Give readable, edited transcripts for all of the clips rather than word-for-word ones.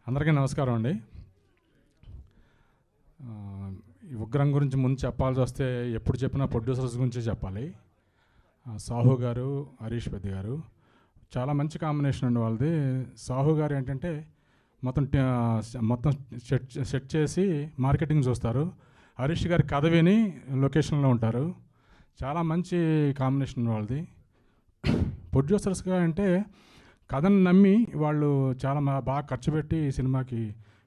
అందరికీ నమస్కారం అండి. ఈ ఉగ్రం గురించి ముందు చెప్పాల్సి వస్తే ఎప్పుడు చెప్పినా ప్రొడ్యూసర్స్ గురించి చెప్పాలి. సాహు గారు, హరీష్ పెద్ది గారు చాలా మంచి కాంబినేషన్ అండి వాళ్ళది. సాహు గారు ఏంటంటే మొత్తం సెట్ చేసి మార్కెటింగ్ చూస్తారు. హరీష్ గారి కథ విని లొకేషన్లో ఉంటారు. చాలా మంచి కాంబినేషన్ వాళ్ళది. ప్రొడ్యూసర్స్గా అంటే కథను నమ్మి వాళ్ళు చాలా బాగా ఖర్చు పెట్టి ఈ సినిమాకి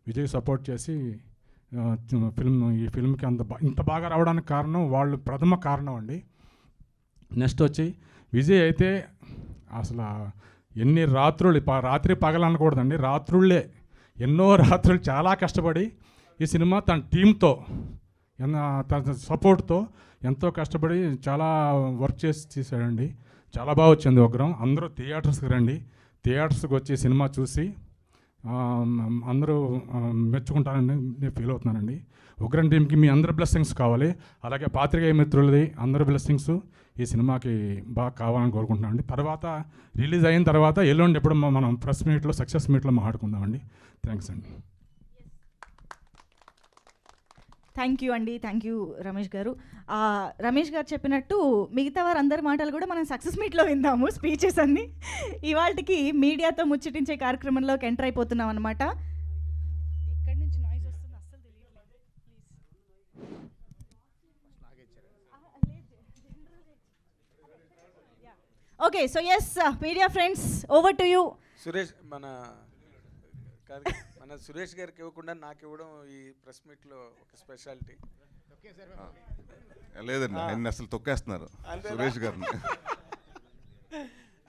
విజయ్ సపోర్ట్ చేసి ఈ ఫిల్మ్కి ఇంత బాగా రావడానికి కారణం వాళ్ళు ప్రథమ కారణం అండి. నెక్స్ట్ వచ్చి విజయ్ అయితే అసలు ఎన్ని రాత్రులు రాత్రి పగలనకూడదండి, రాత్రుళ్ళే ఎన్నో రాత్రులు చాలా కష్టపడి ఈ సినిమా తన టీంతో తన సపోర్ట్తో ఎంతో కష్టపడి చాలా వర్క్ చేసి తీసాడండి. చాలా బాగా వచ్చింది ఉగ్రం. అందరూ థియేటర్స్కి రండి, థియేటర్స్కి వచ్చి సినిమా చూసి అందరూ మెచ్చుకుంటారని నేను ఫీల్ అవుతున్నానండి. ఉగ్రం టీంకి మీ అందరి బ్లెస్సింగ్స్ కావాలి, అలాగే పాత్రికేయ మిత్రులది అందరి బ్లెస్సింగ్స్ ఈ సినిమాకి బాగా కావాలని కోరుకుంటున్నామండి. తర్వాత రిలీజ్ అయిన తర్వాత ఎల్లుండి ఎప్పుడు మనం ప్రెస్ మీట్లో సక్సెస్ మీట్లో మాట్లాడుకుందామండి. థ్యాంక్స్ అండి. థ్యాంక్ యూ అండి, థ్యాంక్ యూ రమేష్ గారు. రమేష్ గారు చెప్పినట్టు మిగతా వారందరి మాటలు కూడా మనం సక్సెస్ మీట్లో విందాము, స్పీచెస్ అన్ని. ఇవాళకి మీడియాతో ముచ్చటించే కార్యక్రమంలోకి ఎంటర్ అయిపోతున్నాం అనమాట. ఎక్కడి నుంచి నాయిస్ వస్తుంది అస్సలు తెలియట్లేదు. Okay, so S media friends, over to you. Suresh మన సురేష్ గారికి ఇవ్వకుండా నాకు ఇవ్వడం ఈ ప్రెస్ మీట్లో ఒక స్పెషాలిటీ. లేదండి, ఆయన అసలు తొక్కేస్తున్నారు సురేష్ గారిని.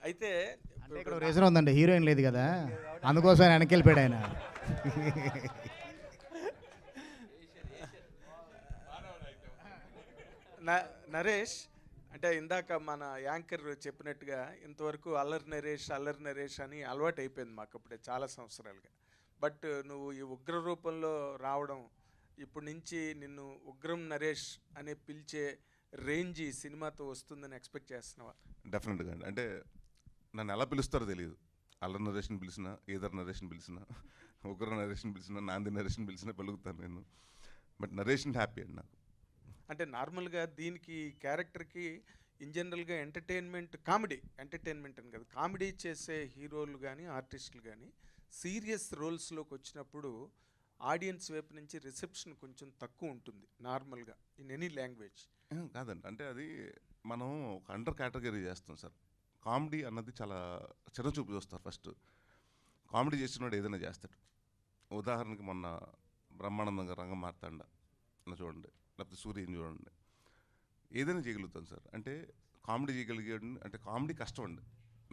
అయితే ఇక్కడ రీజన్ ఉందండి, హీరోయిన్ లేదు కదా, అందుకోసం ఆయన వెనక్కి వెళ్ళిపోయాడు ఆయన. నరేష్ అంటే ఇందాక మన యాంకర్ చెప్పినట్టుగా ఇంతవరకు అల్లరి నరేష్ అని అలవాటు అయిపోయింది మాకు అప్పుడే చాలా సంవత్సరాలుగా. బట్ నువ్వు ఈ ఉగ్ర రూపంలో రావడం, ఇప్పటి నుంచి నిన్ను ఉగ్రం నరేష్ అనే పిలిచే రేంజ్ ఈ సినిమాతో వస్తుందని ఎక్స్పెక్ట్ చేస్తున్నావా? డెఫినెట్గా అండి. అంటే నన్ను ఎలా పిలుస్తారో తెలియదు. అల్లరి నరేష్ని పిలిచినా, ఈదర్ నరేష్ని పిలిచినా, ఉగ్ర నరేష్ని పిలిచినా, నాంది నరేష్ని పిలిచినా పలుకుతాను నేను. బట్ నరేష్ని హ్యాపీ అండి నాకు. అంటే నార్మల్గా దీనికి క్యారెక్టర్కి ఇన్ జనరల్గా ఎంటర్టైన్మెంట్ అని కదా, కామెడీ చేసే హీరోలు కానీ ఆర్టిస్టులు కానీ సీరియస్ రోల్స్లోకి వచ్చినప్పుడు ఆడియన్స్ వైపు నుంచి రిసెప్షన్ కొంచెం తక్కువ ఉంటుంది నార్మల్గా ఇన్ ఎనీ లాంగ్వేజ్. కాదండి, అంటే అది మనం ఒక అండర్ కేటగిరీ చేస్తాం సార్. కామెడీ అన్నది చాలా చిన్నచూపు చూస్తారు. ఫస్ట్ కామెడీ చేసినవాడు ఏదైనా చేస్తాడు. ఉదాహరణకి మొన్న బ్రహ్మానందంగా రంగం మార్తాండ చూడండి, లేకపోతే సూర్యని చూడండి, ఏదైనా చేయగలుగుతాం సార్. అంటే కామెడీ చేయగలిగాడు అంటే కామెడీ కష్టం అండి.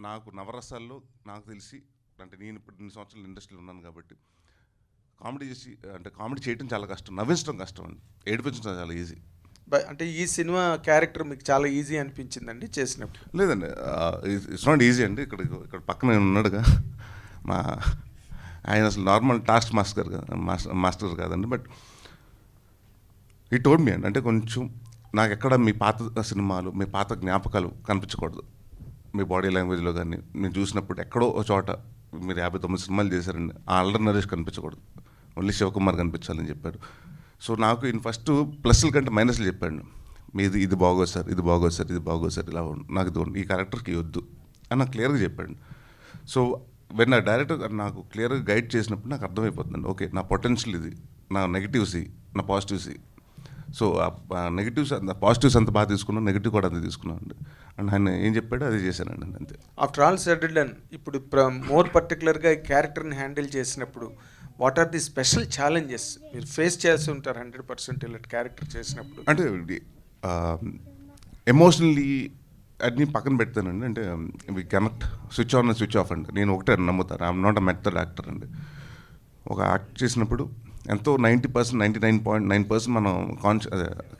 నాకు నవరసాల్లో నాకు తెలిసి, అంటే నేను ఇప్పుడు 2 సంవత్సరాలు ఇండస్ట్రీలో ఉన్నాను కాబట్టి కామెడీ చేయడం చాలా కష్టం, నవ్వించడం కష్టం అండి, ఏడిపించడం చాలా ఈజీ. అంటే ఈ సినిమా క్యారెక్టర్ మీకు చాలా ఈజీ అనిపించిందండి చేసినప్పుడు? లేదండి, ఇట్స్ నాట్ ఈజీ అండి. ఇక్కడ పక్కన ఉన్నాడుగా ఆయన అసలు నార్మల్ టాస్క్ మాస్టర్ కాదండి. బట్ ఈ టోల్డ్ మీ అండి, అంటే కొంచెం నాకు ఎక్కడ మీ పాత సినిమాలు, మీ పాత జ్ఞాపకాలు కనిపించకూడదు. మీ బాడీ లాంగ్వేజ్లో కానీ నేను చూసినప్పుడు ఎక్కడో ఒక చోట మీరు 59 సినిమాలు చేశారండి, ఆ అల్లరి నరేష్ కనిపించకూడదు, ఓన్లీ శివకుమార్ కనిపించాలని చెప్పాడు. సో నాకు ఈయన ఫస్ట్ ప్లస్ల కంటే మైనస్లు చెప్పాడు. మీది ఇది బాగోదు సార్, ఇది బాగోదు సార్, ఇది బాగోదు సార్, ఇలా నాకు ఇది ఈ క్యారెక్టర్కి వద్దు అని నాకు క్లియర్గా చెప్పాడు. సో వెన్ నా డైరెక్టర్ నాకు క్లియర్గా గైడ్ చేసినప్పుడు నాకు అర్థమైపోతుందండి, ఓకే నా పొటెన్షియల్ ఇది, నా నెగిటివ్స్, నా పాజిటివ్స్. సో ఆ నెగిటివ్స్ పాజిటివ్స్ అంత బాగా తీసుకున్నాను, నెగిటివ్ కూడా అంత తీసుకున్నాను అండి. అండ్ ఆయన ఏం చెప్పాడో అదే చేశానండి అంతే. ఆఫ్టర్ ఆల్ సెడ్ అండ్ ఇప్పుడు మోర్ పర్టికులర్గా ఈ క్యారెక్టర్ని హ్యాండిల్ చేసినప్పుడు what are the special challenges మీరు ఫేస్ చేస్తూ ఉంటారు 100% ఇలాంటి క్యారెక్టర్ చేసినప్పుడు? అంటే ఎమోషనల్లీ అన్నీ పక్కన పెడతానండి. అంటే we cannot switch on and switch off అండి. నేను ఒకటే నమ్ముతాను, I'm not a method actor అండి. ఒక యాక్ట్ చేసినప్పుడు ఎంతో 90%, 99.9% మనం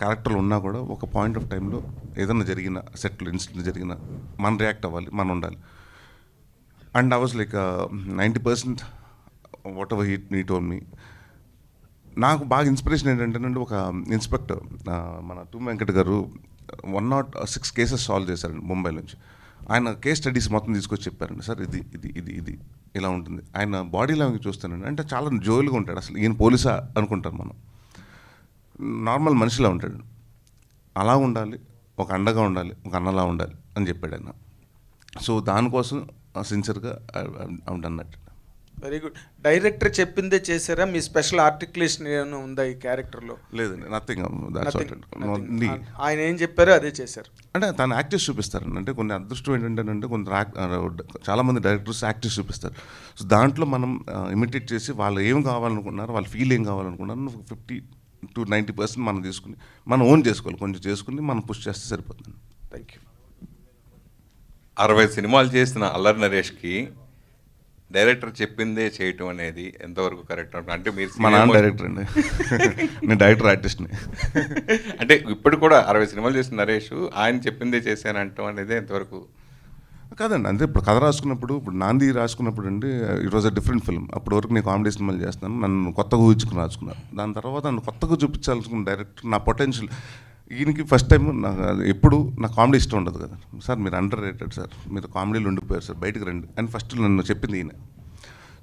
క్యారెక్టర్లో ఉన్నా కూడా ఒక పాయింట్ ఆఫ్ టైంలో ఏదైనా జరిగిన సెట్లు ఇన్సిడెంట్ జరిగిన మనం రియాక్ట్ అవ్వాలి, మనం ఉండాలి. And I was like 90% what ever he told me. నాకు బాగా ఇన్స్పిరేషన్ ఏంటంటే ఒక ఇన్స్పెక్టర్ మన టు వెంకట్ గారు 106 కేసెస్ సాల్వ్ చేశారండి ముంబై నుంచి. ఆయన కేస్ స్టడీస్ మొత్తం తీసుకొచ్చి చెప్పారండి, సార్ ఇది ఇది ఇది ఇది ఇలా ఉంటుంది. ఆయన బాడీ లాంగ్వేజ్ చూస్తానండి, అంటే చాలా జోలుగా ఉంటాడు. అసలు ఈయన పోలీసా అనుకుంటారు మనం, నార్మల్ మనిషిలా ఉంటాడు. అలా ఉండాలి, ఒక అండగా ఉండాలి, ఒక అన్నలా ఉండాలి అని చెప్పాడు ఆయన. సో దానికోసం సిన్సియర్గా అన్నట్టు. Very good. డైరెక్టర్ చెప్పిందే చేశారా? మీ స్పెషల్ ఆర్టికులేషన్ ఏమైనా ఉందా ఈ క్యారెక్టర్లో? లేదండి, నథింగ్. ఆయన ఏం చెప్పారో అదే చేశారు. అంటే తను యాక్టర్స్ చూపిస్తారండి. అంటే కొన్ని అదృష్టం ఏంటంటే చాలామంది డైరెక్టర్స్ యాక్టర్స్ చూపిస్తారు. సో దాంట్లో మనం ఇమిటేట్ చేసి వాళ్ళు ఏం కావాలనుకున్నారు, వాళ్ళ ఫీల్ ఏం కావాలనుకున్నారు 50 to 90% మనం తీసుకుని మనం ఓన్ చేసుకోవాలి, కొంచెం చేసుకుని మనం పుష్ చేస్తే సరిపోతుంది. Thank you. 60 సినిమాలు చేసిన అల్లరి నరేష్కి డైరెక్టర్ చెప్పిందే చేయటం అనేది ఎంతవరకు కరెక్ట్ అంటే మీరు మా నాన్న డైరెక్టర్ అండి, నేను డైరెక్టర్ ఆర్టిస్ట్ని. అంటే ఇప్పుడు కూడా 60 సినిమాలు చేసిన నరేష్ ఆయన చెప్పిందే చేశానంటాం అనేది ఎంతవరకు కాదండి. అంటే ఇప్పుడు కథ రాసుకున్నప్పుడు, ఇప్పుడు నాంది రాసుకున్నప్పుడు అండి, it was a different film. అప్పటి వరకు నేను కామెడీ సినిమాలు చేస్తాను, నన్ను కొత్తగా ఊహించుకుని రాసుకున్నాను. దాని తర్వాత నన్ను కొత్తగా చూపించాల్సుకున్న డైరెక్టర్ నా పొటెన్షియల్. ఈయనకి ఫస్ట్ టైం నాకు ఎప్పుడు నాకు కామెడీ ఇష్టం ఉండదు కదా సార్, మీరు అండర్ రేటెడ్ సార్, మీరు కామెడీలో ఉండిపోయారు సార్, బయటకు రండి అని ఫస్ట్ నన్ను చెప్పింది ఈయన.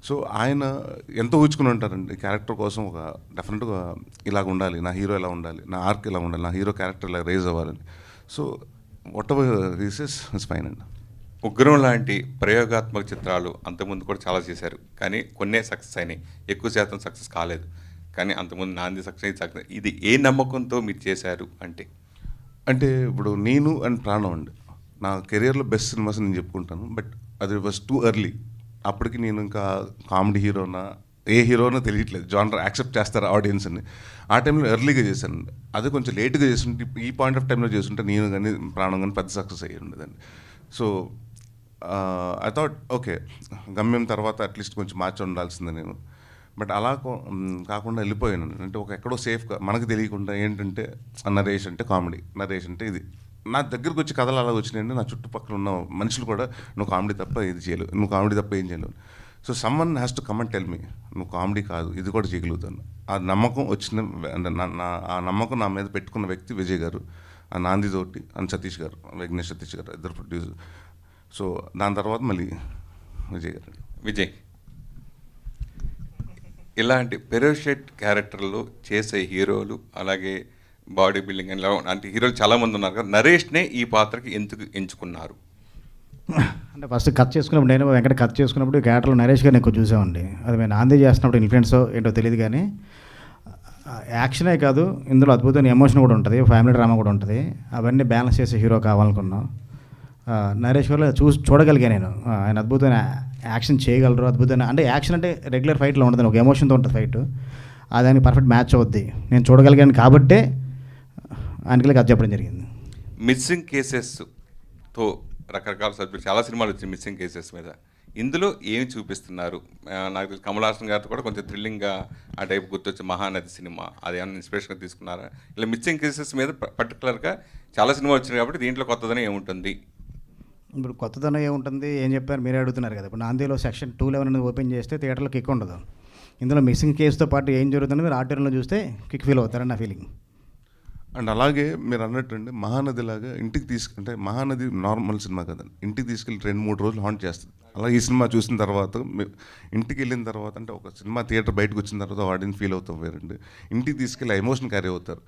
సో ఆయన ఎంత ఊహించుకుని ఉంటారండి క్యారెక్టర్ కోసం, ఒక డెఫినెట్గా ఇలాగ ఉండాలి, నా హీరో ఇలా ఉండాలి, నా ఆర్క్ ఇలా ఉండాలి, నా హీరో క్యారెక్టర్ ఇలా రేజ్ అవ్వాలని. So what ever this is fine అండి. ఉగ్రం లాంటి ప్రయోగాత్మక చిత్రాలు అంతకుముందు కూడా చాలా చేశారు, కానీ కొన్నే సక్సెస్ అయినాయి, ఎక్కువ శాతం సక్సెస్ కాలేదు. కానీ అంతకుముందు నాంది సక్సెస్, ఇది ఏ నమ్మకంతో మీరు చేశారు అంటే ఇప్పుడు నేను అండ్ ప్రాణం అండి నా కెరియర్లో బెస్ట్ సినిమాస్ నేను చెప్పుకుంటాను. బట్ అది వాజ్ టూ ఎర్లీ. అప్పటికి నేను ఇంకా కామెడీ హీరోనా ఏ హీరోనో తెలియట్లేదు, జానర్ యాక్సెప్ట్ చేస్తారు ఆడియన్స్ అని. ఆ టైంలో ఎర్లీగా చేశాను. అది కొంచెం లేట్గా చేస్తుంటే, ఈ పాయింట్ ఆఫ్ టైంలో చేస్తుంటే నేను కానీ ప్రాణం కానీ పెద్ద సక్సెస్ అయ్యి ఉండేదండి. సో ఐ థాట్ ఓకే, గమ్యం తర్వాత అట్లీస్ట్ కొంచెం మార్చి ఉండాల్సిందే నేను. బట్ అలా కాకుండా వెళ్ళిపోయాను. అంటే ఒక ఎక్కడో సేఫ్గా మనకు తెలియకుండా ఏంటంటే నరేష్ అంటే కామెడీ, నరేష్ అంటే ఇది. నా దగ్గరకు వచ్చి కథలు అలా వచ్చినాయంటే నా చుట్టుపక్కల ఉన్న మనుషులు కూడా నువ్వు కామెడీ తప్ప ఇది చేయలేవు, నువ్వు కామెడీ తప్ప ఏం చేయలేవు. So someone has to come and tell me నువ్వు కామెడీ కాదు ఇది కూడా చేయగలుగుతాను. ఆ నమ్మకం వచ్చిన, ఆ నమ్మకం నా మీద పెట్టుకున్న వ్యక్తి విజయ్ గారు, ఆ నాంది తోటి అని సతీష్ గారు, విఘ్నేష్ సతీష్ గారు ఇద్దరు ప్రొడ్యూసర్. సో దాని తర్వాత మళ్ళీ విజయ్ ఇలాంటి పెరోషెట్ క్యారెక్టర్లు చేసే హీరోలు, అలాగే బాడీ బిల్డింగ్ అని అంటే హీరోలు చాలామంది ఉన్నారు కదా, నరేష్నే ఈ పాత్రకి ఎందుకు ఎంచుకున్నారు? అంటే ఫస్ట్ కట్ చేసుకున్నప్పుడు నేను వెంకట కట్ చేసుకున్నప్పుడు క్యారెక్టర్లో నరేష్ గారిని ఎక్కువ చూసామండి. అది మేము నాంది చేస్తున్నప్పుడు ఇన్ఫ్లుయెన్స్ ఏంటో తెలియదు, కానీ యాక్షనే కాదు ఇందులో అద్భుతమైన ఎమోషన్ కూడా ఉంటుంది, ఫ్యామిలీ డ్రామా కూడా ఉంటుంది. అవన్నీ బ్యాలెన్స్ చేసే హీరో కావాలనుకున్నాం. నరేష్ గారు చూడగలిగా నేను, ఆయన అద్భుతమైన యాక్షన్ చేయగలరు. అద్భుతమైన అంటే యాక్షన్ అంటే రెగ్యులర్ ఫైట్లో ఉంటుంది, ఒక ఎమోషన్తో ఉంటుంది ఫైట్, దానికి పర్ఫెక్ట్ మ్యాచ్ అవుద్ది. నేను చూడగలిగాను కాబట్టే ఆయనకి అది చెప్పడం జరిగింది. మిస్సింగ్ కేసెస్తో రకరకాల సబ్జెక్ట్ చాలా సినిమాలు వచ్చినాయి మిస్సింగ్ కేసెస్ మీద. ఇందులో ఏమి చూపిస్తున్నారు? నాకు తెలిసి కమల్ హాసన్ గారితో కూడా కొంచెం థ్రిల్లింగ్గా ఆ టైప్ గుర్తొచ్చే మహానది సినిమా, అది ఏమైనా ఇన్స్పిరేషన్గా తీసుకున్నారా? ఇలా మిస్సింగ్ కేసెస్ మీద పర్టికులర్గా చాలా సినిమా వచ్చినాయి కాబట్టి దీంట్లో కొత్తదనం ఏముంటుంది? ఇప్పుడు కొత్తదనం ఏముంటుంది ఏం చెప్పారు మీరే అడుగుతున్నారు కదా. ఇప్పుడు నాందిలో సెక్షన్ 211 అనేది ఓపెన్ చేస్తే థియేటర్లో కిక్ ఉండదు. ఇందులో మిస్సింగ్ కేసుతో పాటు ఏం జరుగుతుందో మీరు ఆడిటోరియంలో చూస్తే కిక్ ఫీల్ అవుతారని నా ఫీలింగ్. అండ్ అలాగే మీరు అన్నట్టండి మహానది లాగా ఇంటికి అంటే మహానది నార్మల్ సినిమా కదండి, ఇంటికి తీసుకెళ్ళి 2-3 రోజులు హాంట్ చేస్తుంది. అలా ఈ సినిమా చూసిన తర్వాత ఇంటికి వెళ్ళిన తర్వాత, అంటే ఒక సినిమా థియేటర్ బయటకు వచ్చిన తర్వాత ఆడియన్స్ ఫీల్ అవుతాం వేరండి, ఇంటికి తీసుకెళ్ళి ఎమోషన్ క్యారీ అవుతారు.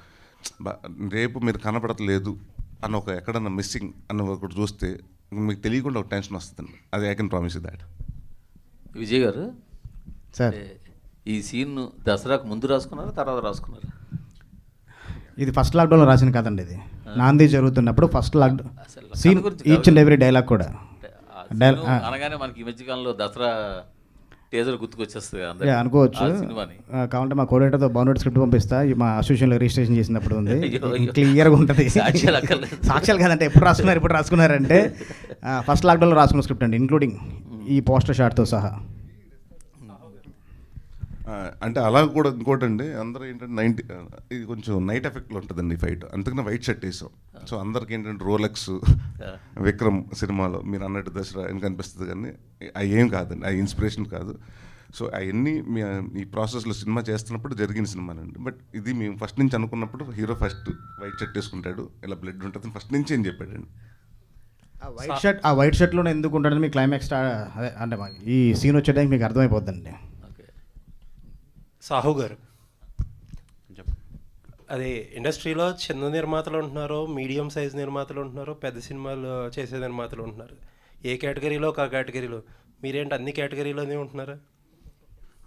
రేపు మీరు కనపడట్లేదు అన్న ఒక ఎక్కడన్నా మిస్సింగ్ అన్న ఒకటి చూస్తే మీకు తెలియకుండా ఒక టెన్షన్ వస్తుందండి. అది I can promise that. Vijay గారు సార్ ఈ సీన్ దసరాకు ముందు రాసుకున్నారా తర్వాత రాసుకున్నారా? ఇది ఫస్ట్ లాక్డౌన్లో రాసిన కదండి. ఇది నాంది జరుగుతున్నప్పుడు first lockdown scene, each and every dialogue కూడా అనగానే మనకి ఈ మధ్యకాలంలో దసరా టేజర్ గుర్తుకొచ్చేస్తుంది అనుకోవచ్చు. సినిమాని కావాలంటే మా కోఆర్డినేటర్తో బౌండరీ స్క్రిప్ట్ పంపిస్తా, మా అసోసియేషన్లో రిజిస్ట్రేషన్ చేసినప్పుడు ఉంది, క్లియర్గా ఉంటుంది. సాక్ష్యాలు కాదంటే ఎప్పుడు రాసుకున్నారంటే ఫస్ట్ లాక్డౌన్లో రాసుకున్న స్క్రిప్ట్ అండి, ఇంక్లూడింగ్ ఈ పోస్టర్ షాట్తో సహా. అంటే అలా కూడా ఇంకోటండి, అందరూ ఏంటంటే ఇది కొంచెం నైట్ ఎఫెక్ట్లో ఉంటుందండి ఈ ఫైట్, అందుకని వైట్ షర్ట్ వేసాం. సో అందరికి ఏంటంటే రోలెక్స్, విక్రమ్ సినిమాలో మీరు అన్నట్టు దసరా అని కనిపిస్తుంది, కానీ అవి ఏం కాదండి, అవి ఇన్స్పిరేషన్ కాదు. సో అవన్నీ ఈ ప్రాసెస్లో సినిమా చేస్తున్నప్పుడు జరిగిన సినిమానండి. బట్ ఇది మేము ఫస్ట్ నుంచి అనుకున్నప్పుడు హీరో ఫస్ట్ వైట్ షర్ట్ వేసుకుంటాడు, ఇలా బ్లడ్ ఉంటుంది ఫస్ట్ నుంచి ఏం చెప్పాడండి. ఆ వైట్ షర్ట్లోనే ఎందుకు ఉంటాడని మీ క్లైమాక్స్ అదే అంటే ఈ సీన్ వచ్చేటానికి మీకు అర్థమైపోద్దండి. ఓకే. సాహు గారు, అదే ఇండస్ట్రీలో చిన్న నిర్మాతలు ఉంటున్నారు, మీడియం సైజ్ నిర్మాతలు ఉంటున్నారు, పెద్ద సినిమాలు చేసే నిర్మాతలు ఉంటున్నారు. ఏ కేటగిరీలో ఒక కేటగిరీలో మీరేంటి అన్ని కేటగిరీలోనే ఉంటున్నారా?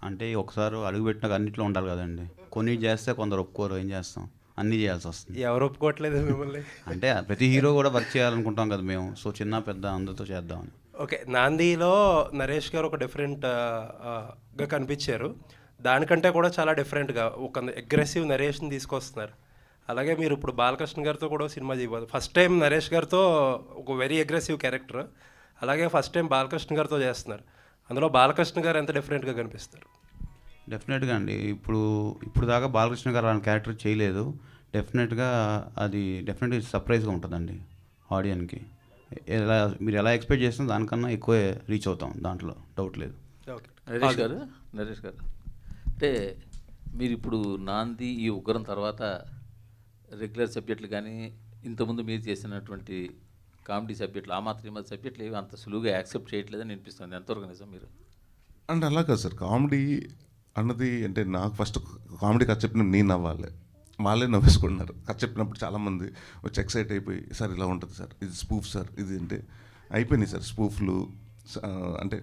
అంటే ఒకసారి అడుగుపెట్టినాక అన్నింటిలో ఉండాలి కదండి. కొన్ని చేస్తే కొందరు ఒప్పుకోరు, ఏం చేస్తాం, అన్నీ చేయాల్సి వస్తుంది. ఎవరు ఒప్పుకోవట్లేదు మిమ్మల్ని? అంటే ప్రతి హీరో కూడా వర్క్ చేయాలనుకుంటాం కదా మేము. సో చిన్న పెద్ద అందరితో చేద్దామని. ఓకే, నాందిలో నరేష్ గారు ఒక డిఫరెంట్గా కనిపించారు. దానికంటే కూడా చాలా డిఫరెంట్గా ఒక అగ్రెసివ్ నరేష్ని తీసుకొస్తున్నారు. అలాగే మీరు ఇప్పుడు బాలకృష్ణ గారితో కూడా సినిమా చేయబోదు. ఫస్ట్ టైం నరేష్ గారితో ఒక వెరీ అగ్రెసివ్ క్యారెక్టర్, అలాగే ఫస్ట్ టైం బాలకృష్ణ గారితో చేస్తున్నారు. అందులో బాలకృష్ణ గారు ఎంత డిఫరెంట్గా కనిపిస్తారు? డెఫినెట్గా అండి. ఇప్పుడు దాకా బాలకృష్ణ గారు అలాంటి క్యారెక్టర్ చేయలేదు. డెఫినెట్గా అది డెఫినెట్గా సర్ప్రైజ్గా ఉంటుందండి ఆడియన్కి. మీరు ఎలా ఎక్స్పెక్ట్ చేస్తున్నా దానికన్నా ఎక్కువే రీచ్ అవుతాం, దాంట్లో డౌట్ లేదు. ఓకే నరేష్ గారు అంటే మీరు ఇప్పుడు నాంది ఈ ఉగ్రం తర్వాత రెగ్యులర్ సబ్జెక్టులు కానీ ఇంతకుముందు మీరు చేసినటువంటి కామెడీ సబ్జెక్టులు, ఆ మాత్రం ఈ మాత్రం సబ్జెక్టులు ఏవి అంత సులువుగా యాక్సెప్ట్ చేయట్లేదని అనిపిస్తుంది. ఎంతవరకు నిజం? మీరు అంటే అలా కాదు సార్, కామెడీ అన్నది అంటే నాకు ఫస్ట్ కామెడీ కథ చెప్పిన నేను నవ్వాలి, వాళ్ళే నవ్వేసుకుంటున్నారు. కథ చెప్పినప్పుడు చాలామంది వచ్చి ఎక్సైట్ అయిపోయి సార్ ఇలా ఉంటుంది సార్, ఇది స్పూఫ్ సార్, ఇది అంటే అయిపోయినాయి సార్ స్పూఫ్లు. అంటే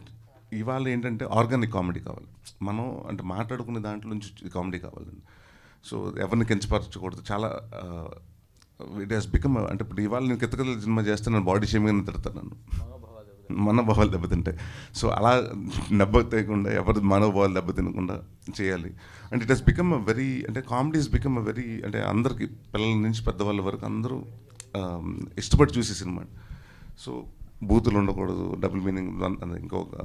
ఇవాళ ఏంటంటే ఆర్గానిక్ కామెడీ కావాలి, మనం అంటే మాట్లాడుకునే దాంట్లో నుంచి కామెడీ కావాలండి. సో ఎవరిని కించపరచకూడదు. చాలా ఇట్ హాస్ బికమ్ అంటే ఇప్పుడు ఇవాళ నేను కితకథల సినిమా చేస్తే నన్ను బాడీ షేమింగ్ అని తిడతాను, నన్ను మనోభావాలు దెబ్బతింటాయి. సో అలా దెబ్బతీయకుండా ఎవరి మనోభావాలు దెబ్బతినకుండా చేయాలి. And it has become a very అంటే comedy is become a very అంటే అందరికీ పిల్లల నుంచి పెద్దవాళ్ళ వరకు అందరూ ఇష్టపడి చూసే సినిమా. సో బూతులు ఉండకూడదు, డబుల్ మీనింగ్ ఇంకొక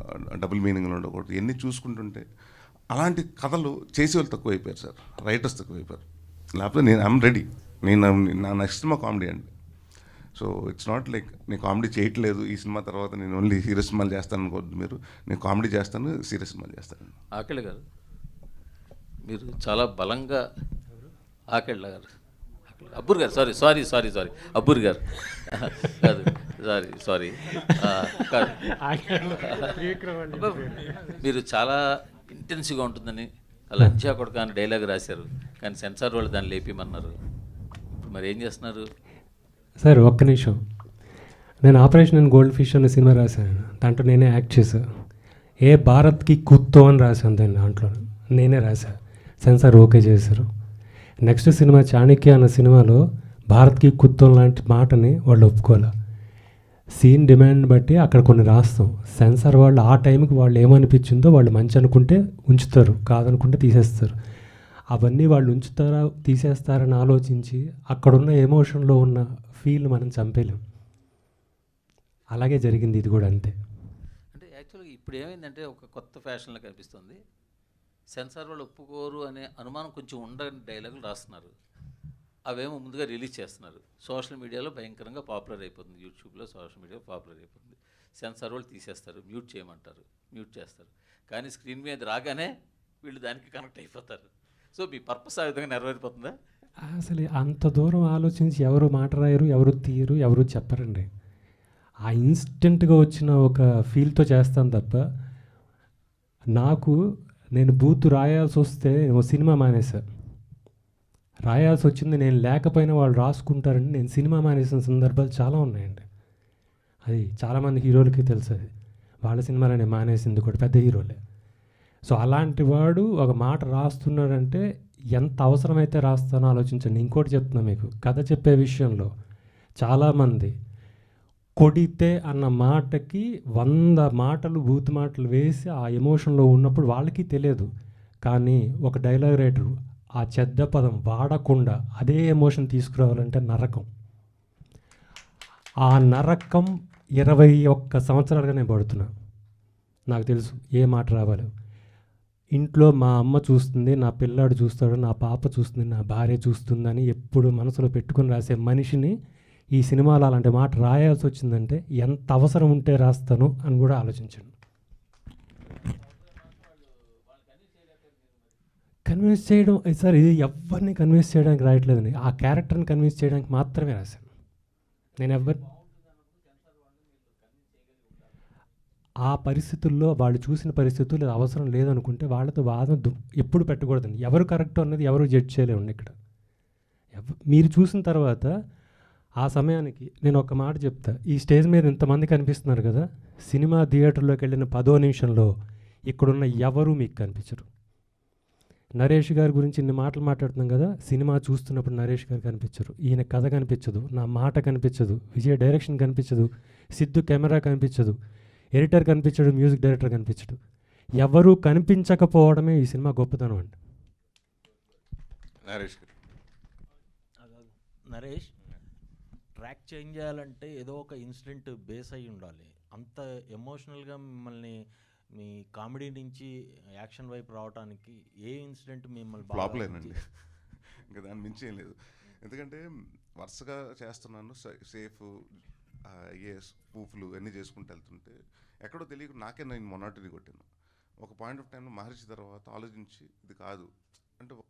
డబుల్ మీనింగ్లు ఉండకూడదు, ఇవన్నీ చూసుకుంటుంటే అలాంటి కథలు చేసేవాళ్ళు తక్కువైపోయారు సార్, రైటర్స్ తక్కువైపోయారు. లేకపోతే నేను ఐఎమ్ రెడీ, నా నెక్స్ట్ సినిమా కామెడీ అండి. సో ఇట్స్ నాట్ లైక్ నేను కామెడీ చేయట్లేదు ఈ సినిమా తర్వాత నేను ఓన్లీ సీరియస్ సినిమాలు చేస్తాను అనుకోవద్దు మీరు. నేను కామెడీ చేస్తాను, సీరియస్ సినిమాలు చేస్తాను. ఆకెళ్ళ గారు మీరు చాలా బలంగా, ఆకెళ్ళ గారు, అబ్బూర్ గారు, సారీ అబ్బూర్ గారు కాదు, సారీ కాదు, మీరు చాలా ఇంటెన్సివ్గా ఉంటుందని లంచా కొడుకు అని డైలాగ్ రాశారు, కానీ సెన్సార్ వాళ్ళు దాన్ని లేపిమన్నారు. ఇప్పుడు మరి ఏం చేస్తున్నారు సార్? ఒక్క నిమిషం, నేను ఆపరేషన్ అండ్ గోల్డ్ ఫిష్ అనే సినిమా రాశాను, దాంట్లో నేనే యాక్ట్ చేశాను. ఏ భారత్కి కుత్తో అని రాశాను, దాంట్లో నేనే రాశాను, సెన్సార్ ఓకే చేశారు. నెక్స్ట్ సినిమా చాణక్య అన్న సినిమాలో భారత్కి కుత్తో లాంటి మాటని వాళ్ళు ఒప్పుకోలే. సీన్ డిమాండ్ బట్టి అక్కడ కొన్ని రాస్తాం, సెన్సార్ వాళ్ళు ఆ టైంకి వాళ్ళు ఏమనిపించిందో వాళ్ళు మంచి అనుకుంటే ఉంచుతారు, కాదనుకుంటే తీసేస్తారు. అవన్నీ వాళ్ళు ఉంచుతారా తీసేస్తారని ఆలోచించి అక్కడున్న ఎమోషన్లో ఉన్న ఫీల్ మనం చంపేలేం. అలాగే జరిగింది ఇది కూడా అంతే. అంటే యాక్చువల్గా ఇప్పుడు ఏమైందంటే ఒక కొత్త ఫ్యాషన్లో కనిపిస్తుంది, సెన్సార్ వాళ్ళు ఒప్పుకోరు అనే అనుమానం కొంచెం ఉండని డైలాగులు రాస్తున్నారు, అవేమో ముందుగా రిలీజ్ చేస్తున్నారు. సోషల్ మీడియాలో భయంకరంగా పాపులర్ అయిపోతుంది, యూట్యూబ్లో సోషల్ మీడియాలో పాపులర్ అయిపోతుంది. సెన్సార్ వాళ్ళు తీసేస్తారు, మ్యూట్ చేయమంటారు, మ్యూట్ చేస్తారు, కానీ స్క్రీన్ మీద రాగానే వీళ్ళు దానికి కనెక్ట్ అయిపోతారు. సో మీ పర్పస్ ఆ విధంగా నెరవేరిపోతుందా? అసలు అంత దూరం ఆలోచించి ఎవరు మాట రాయరు, ఎవరు తీయరు, ఎవరు చెప్పరండి. ఆ ఇన్స్టెంట్గా వచ్చిన ఒక ఫీల్తో చేస్తాను తప్ప, నేను బూత్ రాయాల్సి వస్తే సినిమా మానేసా. రాయాల్సి వచ్చింది నేను లేకపోయినా వాళ్ళు రాసుకుంటారని నేను సినిమా మానేసిన సందర్భాలు చాలా ఉన్నాయండి. అది చాలామంది హీరోలకి తెలుసు, అది వాళ్ళ సినిమాలనే మానేసింది కూడా పెద్ద హీరోలే. సో అలాంటి వాడు ఒక మాట రాస్తున్నాడంటే ఎంత అవసరమైతే రాస్తానో ఆలోచించండి. ఇంకోటి చెప్తున్నా మీకు, కథ చెప్పే విషయంలో చాలామంది కొడితే అన్న మాటకి 100 మాటలు బూత్ మాటలు వేసి ఆ ఎమోషన్లో ఉన్నప్పుడు వాళ్ళకి తెలియదు, కానీ ఒక డైలాగ్ రైటరు ఆ చెడ్డ పదం వాడకుండా అదే ఎమోషన్ తీసుకురావాలంటే నరకం. ఆ నరకం 21 సంవత్సరాలుగా నేను పడుతున్నా, నాకు తెలుసు ఏ మాట రావాలి. ఇంట్లో మా అమ్మ చూస్తుంది, నా పిల్లాడు చూస్తాడు, నా పాప చూస్తుంది, నా భార్య చూస్తుందని ఎప్పుడు మనసులో పెట్టుకుని రాసే మనిషిని ఈ సినిమాలో అలాంటి మాట రాయాల్సి వచ్చిందంటే ఎంత అవసరం ఉంటే రాస్తాను అని కూడా ఆలోచించండి. కన్విన్స్ చేయడం సార్, ఇది ఎవరిని కన్విన్స్ చేయడానికి రాయట్లేదండి, ఆ క్యారెక్టర్ని కన్విన్స్ చేయడానికి మాత్రమే రాశాను. నేను ఆ పరిస్థితుల్లో వాళ్ళు చూసిన పరిస్థితులు అవసరం లేదనుకుంటే వాళ్ళతో వాదన ఎప్పుడు పెట్టకూడదండి. ఎవరు కరెక్ట్ అన్నది ఎవరు జడ్జ్ చేయలేమండి ఇక్కడ. మీరు చూసిన తర్వాత ఆ సమయానికి నేను ఒక మాట చెప్తా. ఈ స్టేజ్ మీద ఇంతమంది కనిపిస్తున్నారు కదా, సినిమా థియేటర్లోకి వెళ్ళిన 10వ నిమిషంలో ఇక్కడున్న ఎవరు మీకు కనిపించరు. నరేష్ గారి గురించి ఇన్ని మాటలు మాట్లాడుతున్నాం కదా, సినిమా చూస్తున్నప్పుడు నరేష్ గారు కనిపించరు, ఈయన కథ కనిపించదు, నా మాట కనిపించదు, విజయ్ డైరెక్షన్ కనిపించదు, సిద్ధు కెమెరా కనిపించదు, ఎడిటర్ కనిపించడు, మ్యూజిక్ డైరెక్టర్ కనిపించడు. ఎవరు కనిపించకపోవడమే ఈ సినిమా గొప్పతనం అండి. నరేష్ గారు. నరేష్, ట్రాక్ చేంజ్ చేయాలంటే ఏదో ఒక ఇన్సిడెంట్ బేస్ అయి ఉండాలి. అంత ఎమోషనల్గా మిమ్మల్ని మీ కామెడీ నుంచి యాక్షన్ వైపు రావడానికి ఏ ఇన్సిడెంట్ మిమ్మల్ని ఫ్లాప్లేనండి, ఇంకా దాని మించి ఏం లేదు. ఎందుకంటే వరుసగా చేస్తున్నాను, సేఫ్ ఐఏఎస్ ప్రూఫ్లు అన్నీ చేసుకుంటూ వెళ్తుంటే ఎక్కడో తెలియక నాకే నేను మొనాటిని కొట్టాను. ఒక పాయింట్ ఆఫ్ టైంలో మహర్షి తర్వాత ఆలోచించి ఇది కాదు అంటే ఒక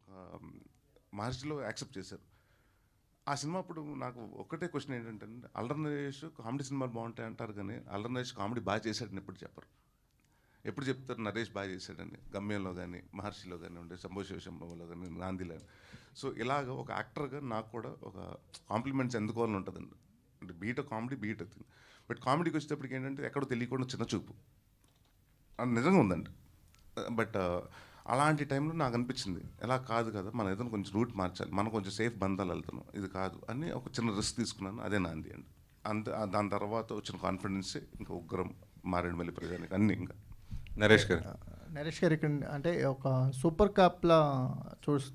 మహర్షిలో యాక్సెప్ట్ చేశారు. ఆ సినిమా అప్పుడు నాకు ఒక్కటే క్వశ్చన్ ఏంటంటే, అల్లరి నరేష్ కామెడీ సినిమాలు బాగుంటాయి అంటారు కానీ అల్లరి నరేష్ కామెడీ బాగా చేశాడని ఎప్పుడు చెప్పరు. ఎప్పుడు చెప్తారు నరేష్ బాగా చేశాడని? గమ్యంలో కానీ, మహర్షిలో కానీ ఉండే, శంభో శివశంభోలో కానీ, గాంధీలో కానీ. సో ఇలాగ ఒక యాక్టర్గా నాకు కూడా ఒక కాంప్లిమెంట్స్ ఎందుకోవాలని ఉంటుందండి. అంటే బీట్ కామెడీ బీట్ అవుతుంది, బట్ కామెడీకి వచ్చేటప్పటికి ఏంటంటే ఎక్కడో తెలియకుండా చిన్న చూపు అది నిజంగా ఉందండి. బట్ అలాంటి టైంలో నాకు అనిపించింది ఎలా కాదు కదా, మనం ఏదైనా కొంచెం రూట్ మార్చాలి, మనం కొంచెం సేఫ్ బంధాలు వెళ్తున్నాం, ఇది కాదు అని ఒక చిన్న రిస్క్ తీసుకున్నాను. అదే నాంది అండి. అంతే. దాని తర్వాత వచ్చిన కాన్ఫిడెన్సే ఇంకా ఉగ్రం, మారేడుమల్లి ప్రజానికి అన్నీ. ఇంకా నరేష్ గారు. నరేష్ గారు ఇక్కడ అంటే ఒక సూపర్ కాప్లా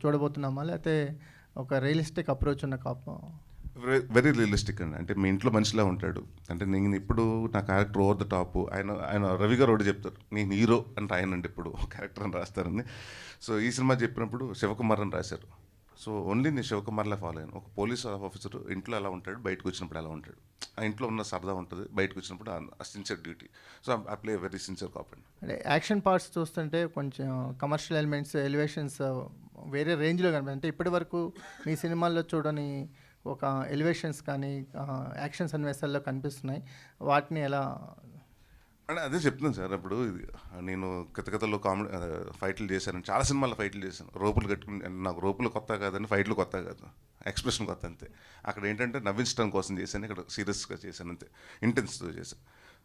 చూడబోతున్నామా, లేకపోతే ఒక రియలిస్టిక్ అప్రోచ్ ఉన్న కాప్? వెరీ రియలిస్టిక్ అండి. అంటే మీ ఇంట్లో మనిషిలా ఉంటాడు. అంటే నేను ఇప్పుడు నా క్యారెక్టర్ ఓవర్ ద టాప్. ఆయన రవి గారు ఒకటి చెప్తారు, నేను హీరో అని రాయనండి ఇప్పుడు క్యారెక్టర్ అని రాస్తారని. సో ఈ సినిమా చెప్పినప్పుడు శివకుమార్ అని రాశారు. సో ఓన్లీ నేను శివకుమార్లా ఫాలో అయ్యాను. ఒక పోలీస్ ఆఫీసర్ ఇంట్లో ఎలా ఉంటాడు, బయటకు వచ్చినప్పుడు ఎలా ఉంటాడు. ఆ ఇంట్లో ఉన్న సరదా ఉంటుంది, బయటకు వచ్చినప్పుడు ఆ sincere duty. So I play very sincere cop అండి. అంటే యాక్షన్ పార్ట్స్ చూస్తుంటే కొంచెం కమర్షియల్ ఎలిమెంట్స్, ఎలివేషన్స్ వేరే రేంజ్లో కనిపిస్తాయి. అంటే ఇప్పటి వరకు మీ సినిమాల్లో చూడని ఒక ఎలివేషన్స్ కానీ యాక్షన్ సన్నివేశాల్లో కనిపిస్తున్నాయి. వాటిని ఎలా అంటే అదే చెప్తున్నాను సార్. ఇప్పుడు నేను కథలో కామెడీ ఫైట్లు చేశాను, చాలా సినిమాల్లో ఫైట్లు చేశాను. రోపులు కట్టుకుని, నాకు రోపులు కొత్త కాదని ఫైట్లు కొత్త కాదు, ఎక్స్ప్రెషన్ కొత్త అంతే. అక్కడ ఏంటంటే నవ్వించడం కోసం చేశాను, ఇక్కడ సీరియస్గా చేశాను అంతే, ఇంటెన్స్తో చేశాను.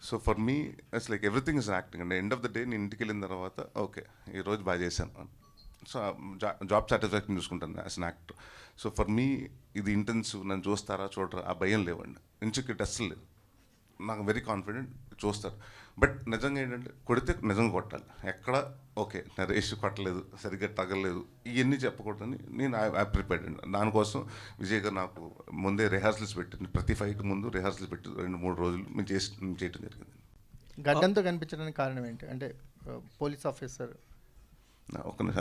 So for me it's like everything is acting అండి. ఎండ్ ఆఫ్ ద డే నేను ఇంటికి వెళ్ళిన తర్వాత ఓకే ఈరోజు బాగా చేశాను. సో జాబ్ సాటిస్ఫాక్షన్ చూసుకుంటాను as an actor. So for me ఇది ఇంటెన్స్, నన్ను చూస్తారా చూడరా ఆ భయం లేవండి, ఇన్సెక్యూరిటీ అస్సలు లేదు. నాకు వెరీ కాన్ఫిడెంట్ చూస్తారు. బట్ నిజంగా ఏంటంటే కొడితే నిజంగా కొట్టాలి. ఎక్కడ ఓకే నరేష్ కొట్టలేదు, సరిగ్గా తగలేదు, ఇవన్నీ చెప్పకూడదని నేను ఐ ప్రిపేర్డ్ అండి. దానికోసం విజయ్ గారు నాకు ముందే రిహార్సల్స్ పెట్టింది. ప్రతి ఫైట్ ముందు రిహార్సల్స్ పెట్టి 2-3 రోజులు మేము చేయడం జరిగింది. గడ్డంతో కనిపించడానికి కారణం ఏంటి? అంటే పోలీస్ ఆఫీసర్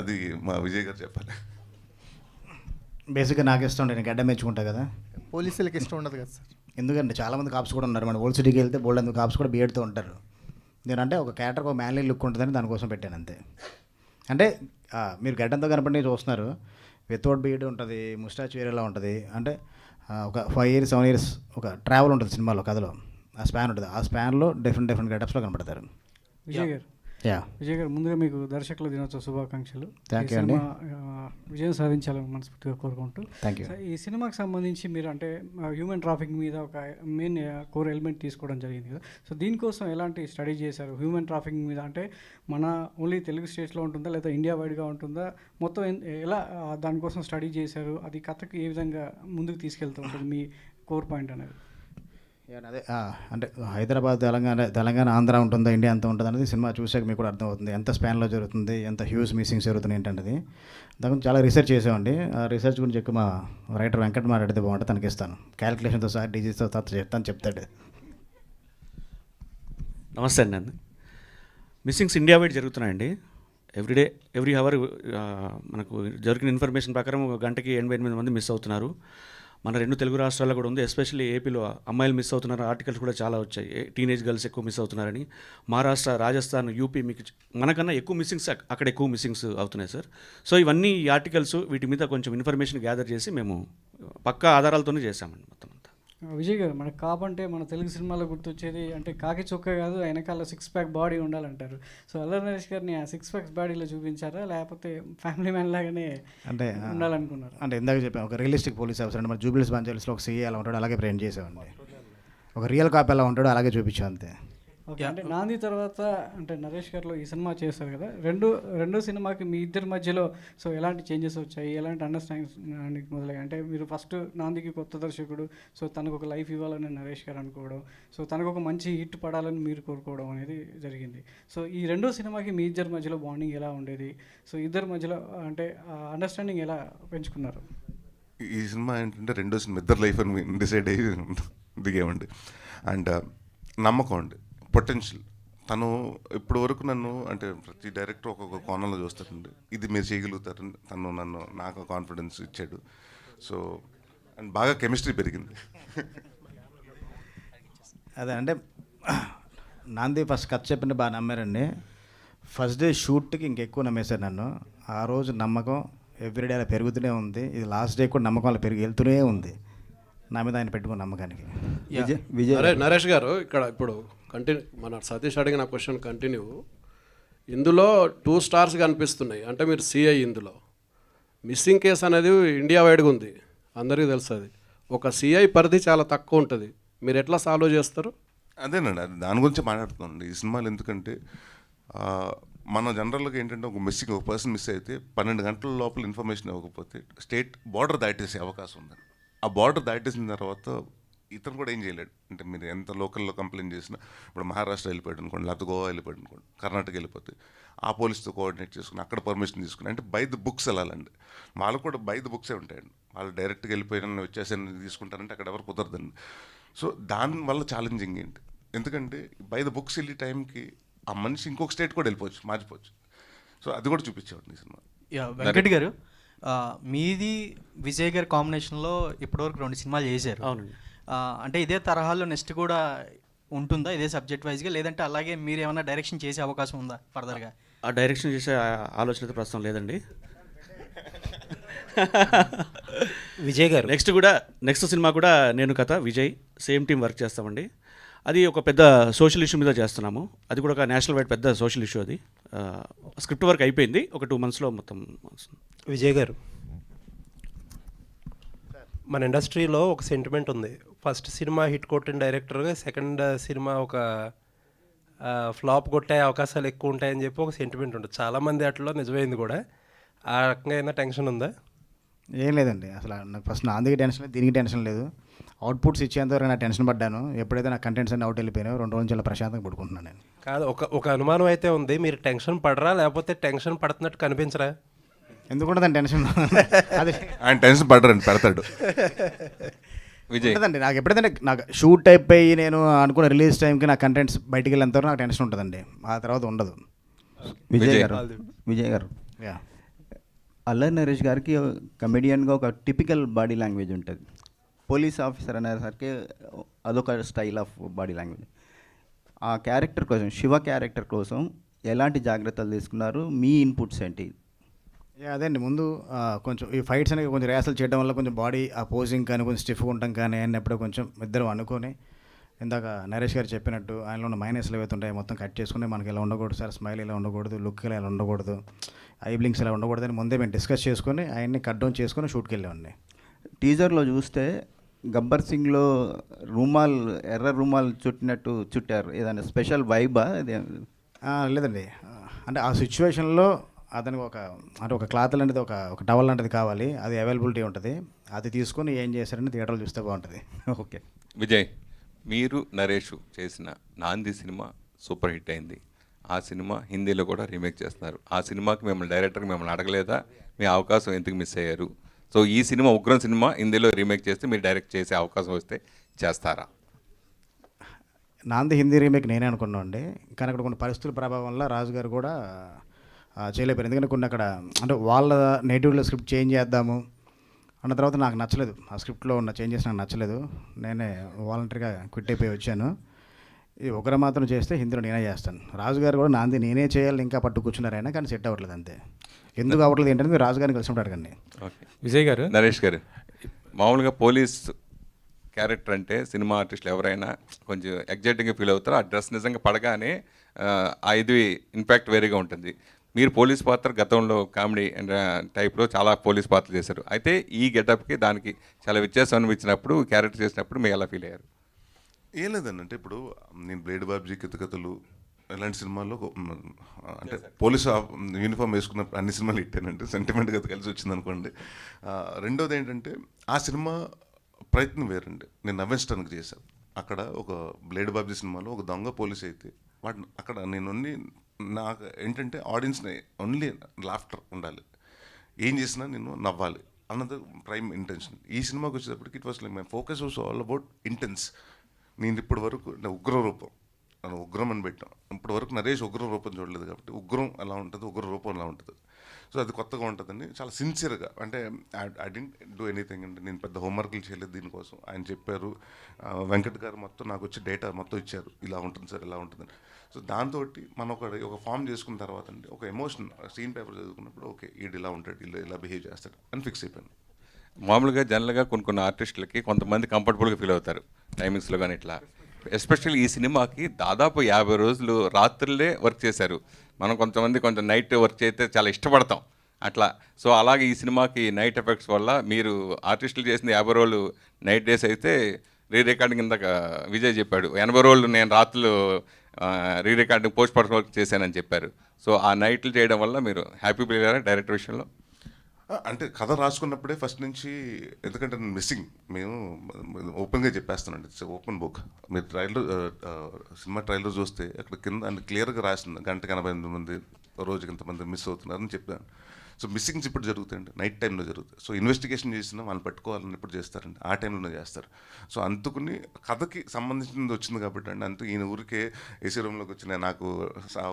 అది మా విజయ్ గారు చెప్పాలి. బేసిక్గా నాకు ఇష్టం, నేను గడ్డ మెచ్చుకుంటా కదా. పోలీసులకి ఇష్టం ఉండదు కదా సార్. ఎందుకంటే చాలామంది కాప్స్ కూడా ఉన్నారు. మన ఓల్డ్ సిటీకి వెళ్తే బోల్డ్ కాప్స్ కూడా బియర్డ్తో ఉంటారు. నేనంటే ఒక క్యారెక్టర్ ఒక మ్యాన్లీ లుక్ ఉంటుందని దానికోసం పెట్టాను అంతే. అంటే మీరు గడ్డంతో కనపడి చూస్తున్నారు, వితౌట్ బియర్డ్ ఉంటుంది, ముస్టాచ్ వేరేలా ఉంటుంది. అంటే ఒక 5 years 7 years ఒక ట్రావెల్ ఉంటుంది సినిమాలో, కథలో ఆ స్పాన్ ఉంటుంది. ఆ స్పాన్లో డిఫరెంట్ గెటప్స్లో కనపడతారు. విజయ్ గారు, విజయ్ గారు ముందుగా మీకు దర్శకుల దినోత్సవ శుభాకాంక్షలు. థ్యాంక్ యూ అండి. విజయం సాధించాలని మనస్ఫూర్తిగా కోరుకుంటూ, థ్యాంక్ యూ. ఈ సినిమాకి సంబంధించి మీరు అంటే హ్యూమన్ ట్రాఫికింగ్ మీద ఒక మెయిన్ కోర్ ఎలిమెంట్ తీసుకోవడం జరిగింది కదా. సో దీనికోసం ఎలాంటి స్టడీ చేశారు? హ్యూమన్ ట్రాఫికింగ్ మీద అంటే మన ఓన్లీ తెలుగు స్టేట్స్లో ఉంటుందా లేదా ఇండియా వైడ్గా ఉంటుందా? మొత్తం ఎలా దానికోసం స్టడీ చేశారు? అది కథకు ఏ విధంగా ముందుకు తీసుకెళ్తూ ఉంటుంది మీ కోర్ పాయింట్ అనేది? అదే అంటే హైదరాబాద్, తెలంగాణ ఆంధ్ర ఉంటుందా, ఇండియా అంతా ఉంటుంది అనేది సినిమా చూసాక మీకు కూడా అర్థమవుతుంది. ఎంత స్పాన్లో జరుగుతుంది, ఎంత హ్యూజ్ మిస్సింగ్స్ జరుగుతున్నాయి ఏంటంటే. దాని గురించి చాలా రీసెర్చ్ చేసామండి. ఆ రీసెర్చ్ గురించి ఎక్కువ మా రైటర్ వెంకట్ మాట్లాడితే బాగుంటుంది, తనకి ఇస్తాను. క్యాలిక్యులేషన్తో సహా డిజిట్స్తో చెప్తాను, చెప్తాడు. నమస్తే అండి. మిస్సింగ్స్ ఇండియా వైడ్ జరుగుతున్నాయండి. ఎవ్రీ అవర్ మనకు జరిగిన ఇన్ఫర్మేషన్ ప్రకారం గంటకి 88 మంది మిస్ అవుతున్నారు. మన 2 తెలుగు రాష్ట్రాల్లో కూడా ఉంది. ఎస్పెషల్లీ ఏపీలో అమ్మాయిలు మిస్ అవుతున్నారు, ఆర్టికల్స్ కూడా చాలా వచ్చాయి. టీనేజ్ గర్ల్స్ ఎక్కువ మిస్ అవుతున్నారని. మహారాష్ట్ర, రాజస్థాన్, యూపీ మీకు మనకన్నా ఎక్కువ మిస్సింగ్స్ అక్కడ ఎక్కువ మిస్సింగ్స్ అవుతున్నాయి సార్. సో ఇవన్నీ ఈ ఆర్టికల్స్ వీటి మీద కొంచెం ఇన్ఫర్మేషన్ గ్యాదర్ చేసి మేము పక్కా ఆధారాలతోనే చేశామండి మొత్తం అంతా. విజయ్ గారు, మన కాప్ అంటే మన తెలుగు సినిమాలో గుర్తొచ్చేది అంటే కాకి చొక్కా కాదు, వెనకాల 6 ప్యాక్ బాడీ ఉండాలంటారు. సో అల్లరి నరేష్ గారిని ఆ 6 ప్యాక్స్ బాడీలో చూపించారా, లేకపోతే ఫ్యామిలీ మ్యాన్ లాగానే అంటే ఉండాలనుకున్నారు? అంటే ఇందాక చెప్పాను, ఒక రియలిస్టిక్ పోలీస్ ఆఫీసర్ అంటే మన జూబిలీస్ బంజారీస్లో ఒక సీఏ ఎలా ఉంటాడో అలాగే ప్రేమ్ చేసామండి. ఒక రియల్ కాప్ ఎలా ఉంటాడో అలాగే చూపించాం అంతే. ఓకే. అంటే నాంది తర్వాత అంటే నరేష్ గారిలో ఈ సినిమా చేస్తారు కదా, రెండో సినిమాకి మీ ఇద్దరి మధ్యలో సో ఎలాంటి చేంజెస్ వచ్చాయి, ఎలాంటి అండర్స్టాండింగ్ మొదలయ్యాయి? అంటే మీరు ఫస్ట్ నాందికి కొత్త దర్శకుడు, సో తనకు ఒక లైఫ్ ఇవ్వాలని నరేష్ గారు అనుకోవడం, సో తనకు ఒక మంచి హిట్ పడాలని మీరు కోరుకోవడం అనేది జరిగింది. సో ఈ రెండో సినిమాకి మీ ఇద్దరి మధ్యలో బాండింగ్ ఎలా ఉండేది? సో ఇద్దరి మధ్యలో అంటే అండర్స్టాండింగ్ ఎలా పెంచుకున్నారు? ఈ సినిమా ఏంటంటే రెండో సినిమా ఇద్దరు లైఫ్ అని డిసైడ్ అయ్యి దిగేమండి. అండ్ నమ్మకం అండి, పొటెన్షియల్. తను ఇప్పటి వరకు నన్ను అంటే ప్రతి డైరెక్టర్ ఒక్కొక్క కోణంలో చూస్తారండి, ఇది మీరు చేయగలుగుతారని తను నాకు కాన్ఫిడెన్స్ ఇచ్చాడు. సో అండ్ బాగా కెమిస్ట్రీ పెరిగింది. అదే అంటే నాంది ఫస్ట్ కథ చెప్పింది బాగా నమ్మారండి. ఫస్ట్ డే షూట్కి ఇంకెక్కువ నమ్మేశారు నన్ను. ఆ రోజు నమ్మకం ఎవ్రీడే అలా పెరుగుతూనే ఉంది. ఇది లాస్ట్ డే కూడా నమ్మకం అలా పెరిగి వెళ్తూనే ఉంది నా మీద ఆయన పెట్టుకున్న నమ్మకానికి. నరేష్ గారు, ఇక్కడ ఇప్పుడు మన సతీష్ అడిగిన క్వశ్చన్ కంటిన్యూ. ఇందులో 2 స్టార్స్ కనిపిస్తున్నాయి, అంటే మీరు సిఐ. ఇందులో మిస్సింగ్ కేసు అనేది ఇండియా వైడ్గా ఉంది, అందరికీ తెలుసు. అది ఒక సిఐ పరిధి చాలా తక్కువ ఉంటుంది, మీరు ఎట్లా సాల్వ్ చేస్తారు? అదేనండి, అది దాని గురించి మాట్లాడుతున్నాండి ఈ సినిమాలు. ఎందుకంటే మన జనరల్గా ఏంటంటే ఒక పర్సన్ మిస్ అయితే 12 గంటల లోపల ఇన్ఫర్మేషన్ ఇవ్వకపోతే స్టేట్ బార్డర్ దాటేసే అవకాశం ఉంది. ఆ బార్డర్ దాటేసిన తర్వాత ఇతను కూడా ఏం చేయలేడు. అంటే మీరు ఎంత లోకల్లో కంప్లైంట్ చేసినా, ఇప్పుడు మహారాష్ట్ర వెళ్ళిపోయాడు అనుకోండి, లేకపోతే గోవా వెళ్ళిపోయాడు అనుకోండి, కర్ణాటక వెళ్ళిపోతే ఆ పోలీస్తో కోఆర్డినేట్ చేసుకుని అక్కడ పర్మిషన్ తీసుకుని, అంటే బై ద బుక్స్ వెళ్ళాలండి. వాళ్ళు కూడా బై ద బుక్సే ఉంటాయండి. వాళ్ళు డైరెక్ట్గా వెళ్ళిపోయిన వచ్చేసాను తీసుకుంటారంటే అక్కడ ఎవరు కుదరదండి. సో దానివల్ల ఛాలెంజింగ్ ఏంటి, ఎందుకంటే బై ద బుక్స్ వెళ్ళే టైంకి ఆ మనిషి ఇంకొక స్టేట్ కూడా వెళ్ళిపోవచ్చు, మార్చిపోవచ్చు. సో అది కూడా చూపించేవాడిని ఈ సినిమా. వెంకట్ గారు, మీది విజయ్ గారి కాంబినేషన్లో ఇప్పటివరకు 2 సినిమాలు చేశారు. అవునండి. అంటే ఇదే తరహాలో నెక్స్ట్ కూడా ఉంటుందా, ఇదే సబ్జెక్ట్ వైజ్గా, లేదంటే అలాగే మీరు ఏమైనా డైరెక్షన్ చేసే అవకాశం ఉందా ఫర్దర్గా? ఆ డైరెక్షన్ చేసే ఆలోచన అయితే ప్రస్తుతం లేదండి. విజయ్ గారు, నెక్స్ట్ సినిమా కూడా నేను కథ విజయ్ సేమ్ టీం వర్క్ చేస్తామండి. అది ఒక పెద్ద సోషల్ ఇష్యూ మీద చేస్తున్నాము. అది కూడా ఒక నేషనల్ వైడ్ పెద్ద సోషల్ ఇష్యూ. అది స్క్రిప్ట్ వర్క్ అయిపోయింది, ఒక 2 monthsలో మొత్తం. విజయ్ గారు, మన ఇండస్ట్రీలో ఒక సెంటిమెంట్ ఉంది, ఫస్ట్ సినిమా హిట్ కొట్టిన డైరెక్టర్గా సెకండ్ సినిమా ఒక ఫ్లాప్ కొట్టే అవకాశాలు ఎక్కువ ఉంటాయని చెప్పి ఒక సెంటిమెంట్ ఉంటుంది. చాలామంది వాటిలో నిజమైంది కూడా. ఆ రకంగా ఏమైనా టెన్షన్ ఉందా? ఏం లేదండి, అసలు నాకు ఫస్ట్ నాందికి టెన్షన్ లేదు, దీనికి టెన్షన్ లేదు. అవుట్పుట్స్ ఇచ్చేంతవరకు నాకు టెన్షన్ పడ్డాను. ఎప్పుడైతే నా కంటెంట్స్ అన్ని అవుట్ వెళ్ళిపోయినాయో 2 రోజులు చాలా ప్రశాంతంగా పడుకుంటున్నాను నేను. కాదు, ఒక అనుమానం అయితే ఉంది, మీరు టెన్షన్ పడరా లేకపోతే టెన్షన్ పడుతున్నట్టు కనిపించరా? ఎందుకుంటుందండి టెన్షన్? అది ఆయన టెన్షన్ పడరండి, పెడతాడు. విజయ్ ఉంటుందండి నాకు ఎప్పుడైతే నాకు షూట్ అయిపోయి నేను అనుకున్న రిలీజ్ టైంకి నా కంటెంట్స్ బయటికి వెళ్ళేంతవరకు నాకు టెన్షన్ ఉంటుందండి, ఆ తర్వాత ఉండదు. విజయ్ గారు, అల్లరి నరేష్ గారికి కమెడియన్గా ఒక టిపికల్ బాడీ లాంగ్వేజ్ ఉంటుంది. పోలీస్ ఆఫీసర్ అనేసరికి అదొక స్టైల్ ఆఫ్ బాడీ లాంగ్వేజ్. ఆ క్యారెక్టర్ కోసం, శివ క్యారెక్టర్ కోసం ఎలాంటి జాగ్రత్తలు తీసుకున్నారు, మీ ఇన్పుట్స్ ఏంటి? అదే అండి, ముందు కొంచెం ఈ ఫైట్స్ అనేవి కొంచెం రిహార్సల్ చేయడం వల్ల కొంచెం బాడీ ఆ పోజింగ్ కానీ కొంచెం స్టిఫ్గా ఉంటాం కానీ అన్నప్పుడు కొంచెం ఇద్దరు అనుకొని, ఇందాక నరేష్ గారు చెప్పినట్టు ఆయనలో ఉన్న మైనస్లు ఏవైతే ఉంటాయో మొత్తం కట్ చేసుకుని మనకి ఇలా ఉండకూడదు సార్, స్మైల్ ఇలా ఉండకూడదు, లుక్ ఇలా ఉండకూడదు, ఐ బ్లింక్స్ ఇలా ఉండకూడదు అని ముందే మేము డిస్కస్ చేసుకొని ఆయన్ని కట్ డౌన్ చేసుకొని షూట్కి వెళ్ళామండి. టీజర్లో చూస్తే గబ్బర్ సింగ్లో ఎర్ర రూమాల్ చుట్టారు, ఏదైనా స్పెషల్ వైబా? లేదండి, అంటే ఆ సిచ్యువేషన్లో అతనికి ఒక క్లాత్ లాంటిది ఒక టవల్ లాంటిది కావాలి, అది అవైలబిలిటీ ఉంటుంది, అది తీసుకొని ఏం చేశారని థియేటర్లో చూస్తే బాగుంటుంది. ఓకే విజయ్, మీరు నరేష్ చేసిన నాంది సినిమా సూపర్ హిట్ అయింది. ఆ సినిమా హిందీలో కూడా రీమేక్ చేస్తున్నారు. ఆ సినిమాకి డైరెక్టర్కి మిమ్మల్ని అడగలేదా, మీ అవకాశం ఎందుకు మిస్ అయ్యారు? సో ఈ సినిమా ఉగ్రం సినిమా హిందీలో రీమేక్ చేస్తే మీరు డైరెక్ట్ చేసే అవకాశం వస్తే చేస్తారా? నాంది హిందీ రీమేక్ నేనే అనుకున్నాను అండి, కానీ అక్కడ కొన్ని పరిస్థితుల ప్రభావం వల్ల రాజు గారు కూడా చేయలేకపోయారు. ఎందుకంటే కొన్ని అక్కడ అంటే వాళ్ళ నేటివ్లో స్క్రిప్ట్ చేంజ్ చేద్దాము అన్న తర్వాత నాకు నచ్చలేదు, ఆ స్క్రిప్ట్లో ఉన్న చేంజెస్ నాకు నచ్చలేదు, నేనే వాలంటరీగా క్విట్ అయిపోయి వచ్చాను. ఈ ఒకరు మాత్రం చేస్తే హిందీలో నేనే చేస్తాను. రాజు గారు కూడా నాంది నేనే చేయాలి ఇంకా పట్టు కూర్చున్నారైనా, కానీ సెట్ అవ్వట్లేదు అంతే. ఎందుకు అవ్వట్లేదు ఏంటంటే మీరు రాజు గారిని కలిసి అడగండి. ఓకే విజయ్ గారు, నరేష్ గారు, మామూలుగా పోలీస్ క్యారెక్టర్ అంటే సినిమా ఆర్టిస్టులు ఎవరైనా కొంచెం ఎగ్జైటింగ్గా ఫీల్ అవుతారు. ఆ డ్రెస్ నిజంగా పడగానే ఇది ఇంపాక్ట్ వేరేగా ఉంటుంది. మీరు పోలీస్ పాత్ర గతంలో కామెడీ టైప్లో చాలా పోలీస్ పాత్రలు చేశారు. అయితే ఈ గెటప్కి దానికి చాలా వ్యత్యాసం అనిపించినప్పుడు క్యారెక్టర్ చేసినప్పుడు మీరు ఎలా ఫీల్ అయ్యారు? ఏం లేదండి, అంటే ఇప్పుడు నేను బ్లేడ్ బాబ్జీ, కితకథలు ఇలాంటి సినిమాల్లో అంటే పోలీసు యూనిఫామ్ వేసుకున్న అన్ని సినిమాలు ఇట్టానంటే సెంటిమెంట్గా కలిసి వచ్చింది అనుకోండి. రెండోది ఏంటంటే ఆ సినిమా ప్రయత్నం వేరండి. నేను నవ్వించడానికి చేశాను. అక్కడ ఒక బ్లేడ్ బాబ్జీ సినిమాలో ఒక దొంగ పోలీస్ అయితే వాటిని అక్కడ నేను నాకు ఏంటంటే ఆడియన్స్ని ఓన్లీ లాఫ్టర్ ఉండాలి, ఏం చేసినా నేను నవ్వాలి అన్నది ప్రైమ్ ఇంటెన్షన్. ఈ సినిమాకి వచ్చేటప్పటికి it was like my focus was all about intense. నేను ఇప్పటి వరకు ఉగ్ర రూపం ఉగ్రం అని పెట్టాం. ఇప్పటి వరకు నరేష్ ఉగ్ర రూపం చూడలేదు కాబట్టి ఉగ్రం ఎలా ఉంటుంది, ఉగ్ర రూపం ఎలా ఉంటుంది. సో అది కొత్తగా ఉంటుందండి, చాలా సిన్సియర్గా. అంటే ఐ డింట్ డూ ఎనీథింగ్ అంటే నేను పెద్ద హోంవర్క్లు చేయలేదు దీనికోసం. ఆయన చెప్పారు, వెంకట్ గారు మొత్తం నాకు వచ్చి డేటా మొత్తం ఇచ్చారు, ఇలా ఉంటుంది సార్ ఇలా ఉంటుందని. సో దాంతో మనం ఒక ఫామ్ చేసుకున్న తర్వాత అండి ఒక ఎమోషన్ సీన్ పేపర్ చదువుకున్నప్పుడు ఓకే వీడు ఇలా ఉంటాడు, ఇలా బిహేవ్ చేస్తాడు అని ఫిక్స్ అయిపోయాను. మామూలుగా జనరల్గా కొన్ని ఆర్టిస్టులకి కొంతమంది కంఫర్టబుల్గా ఫీల్ అవుతారు టైమింగ్స్లో కానీ ఇట్లా. ఎస్పెషల్లీ ఈ సినిమాకి దాదాపు 50 రోజులు రాత్రులే వర్క్ చేశారు. మనం కొంచెం నైట్ వర్క్ చేస్తే చాలా ఇష్టపడతాం అట్లా. సో అలాగే ఈ సినిమాకి నైట్ ఎఫెక్ట్స్ వల్ల మీరు ఆర్టిస్టులు చేసిన 50 రోజులు నైట్ డేస్ అయితే రీరికార్డింగ్ ఇందాక విజయ్ చెప్పాడు 80 రోజులు నేను రాత్రులు రీరికార్డింగ్ పోస్ట్ ప్రొడక్షన్ వర్క్ చేశానని చెప్పారు. సో ఆ నైట్లు చేయడం వల్ల మీరు హ్యాపీ ఫీల్ అయ్యారా డైరెక్టర్ విషయంలో? అంటే కథ రాసుకున్నప్పుడే ఫస్ట్ నుంచి, ఎందుకంటే నేను మిస్సింగ్, మేము ఓపెన్గా చెప్పేస్తానండి, ఇట్స్ ఓపెన్ బుక్. మీరు సినిమా ట్రైలర్ చూస్తే అక్కడ కింద అంటే క్లియర్గా రాసింది గంటకి 88 మంది, రోజుకి ఇంతమంది మిస్ అవుతున్నారని చెప్పాను. సో మిస్సింగ్స్ ఇప్పుడు జరుగుతాయండి, నైట్ టైంలో జరుగుతాయి. సో ఇన్వెస్టిగేషన్ చేసినా వాళ్ళు పట్టుకోవాలని ఎప్పుడు చేస్తారండి, ఆ టైంలోనే చేస్తారు. సో అందుకుని కథకి సంబంధించింది వచ్చింది కాబట్టి అండి, అంతకు ఈయన ఊరికే ఏసీ రూమ్లోకి వచ్చిన నాకు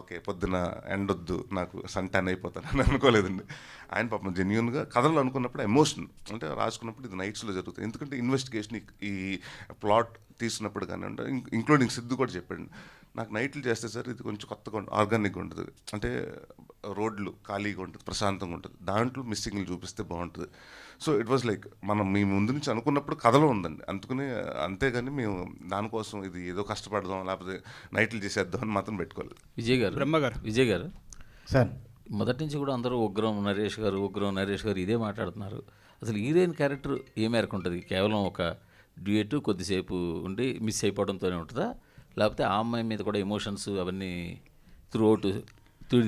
ఓకే పొద్దున ఎండొద్దు నాకు సంటాన్ అయిపోతాను అని అనుకోలేదండి. ఆయన పాపం జెన్యూన్గా కథలు అనుకున్నప్పుడు ఎమోషన్ అంటే రాసుకున్నప్పుడు ఇది నైట్స్లో జరుగుతుంది. ఎందుకంటే ఇన్వెస్టిగేషన్ ఈ ప్లాట్ తీసినప్పుడు కానివ్వండి, ఇంక్లూడింగ్ సిద్ధు కూడా చెప్పండి, నాకు నైట్లు చేస్తే సార్ ఇది కొంచెం కొత్తగా ఆర్గానిక్గా ఉంటుంది, అంటే రోడ్లు ఖాళీగా ఉంటుంది, ప్రశాంతంగా ఉంటుంది, దాంట్లో మిస్సింగ్లు చూపిస్తే బాగుంటుంది. సో ఇట్ వాజ్ లైక్ మనం మీ ముందు నుంచి అనుకున్నప్పుడు కథలో ఉందండి, అందుకని అంతేగాని మేము దానికోసం ఇది ఏదో కష్టపడదాం లేకపోతే నైట్లు చేసేద్దాం అని మాత్రం పెట్టుకోవాలి. విజయ్ గారు సార్, మొదటి నుంచి కూడా అందరూ ఉగ్రం నరేష్ గారు ఇదే మాట్లాడుతున్నారు. అసలు హీరోయిన్ క్యారెక్టర్ ఏ మేరకు ఉంటుంది? కేవలం ఒక డ్యూయట్ కొద్దిసేపు ఉండి మిస్ అయిపోవడంతోనే ఉంటుందా, లేకపోతే ఆ అమ్మాయి మీద కూడా ఎమోషన్స్ అవన్నీ త్రూ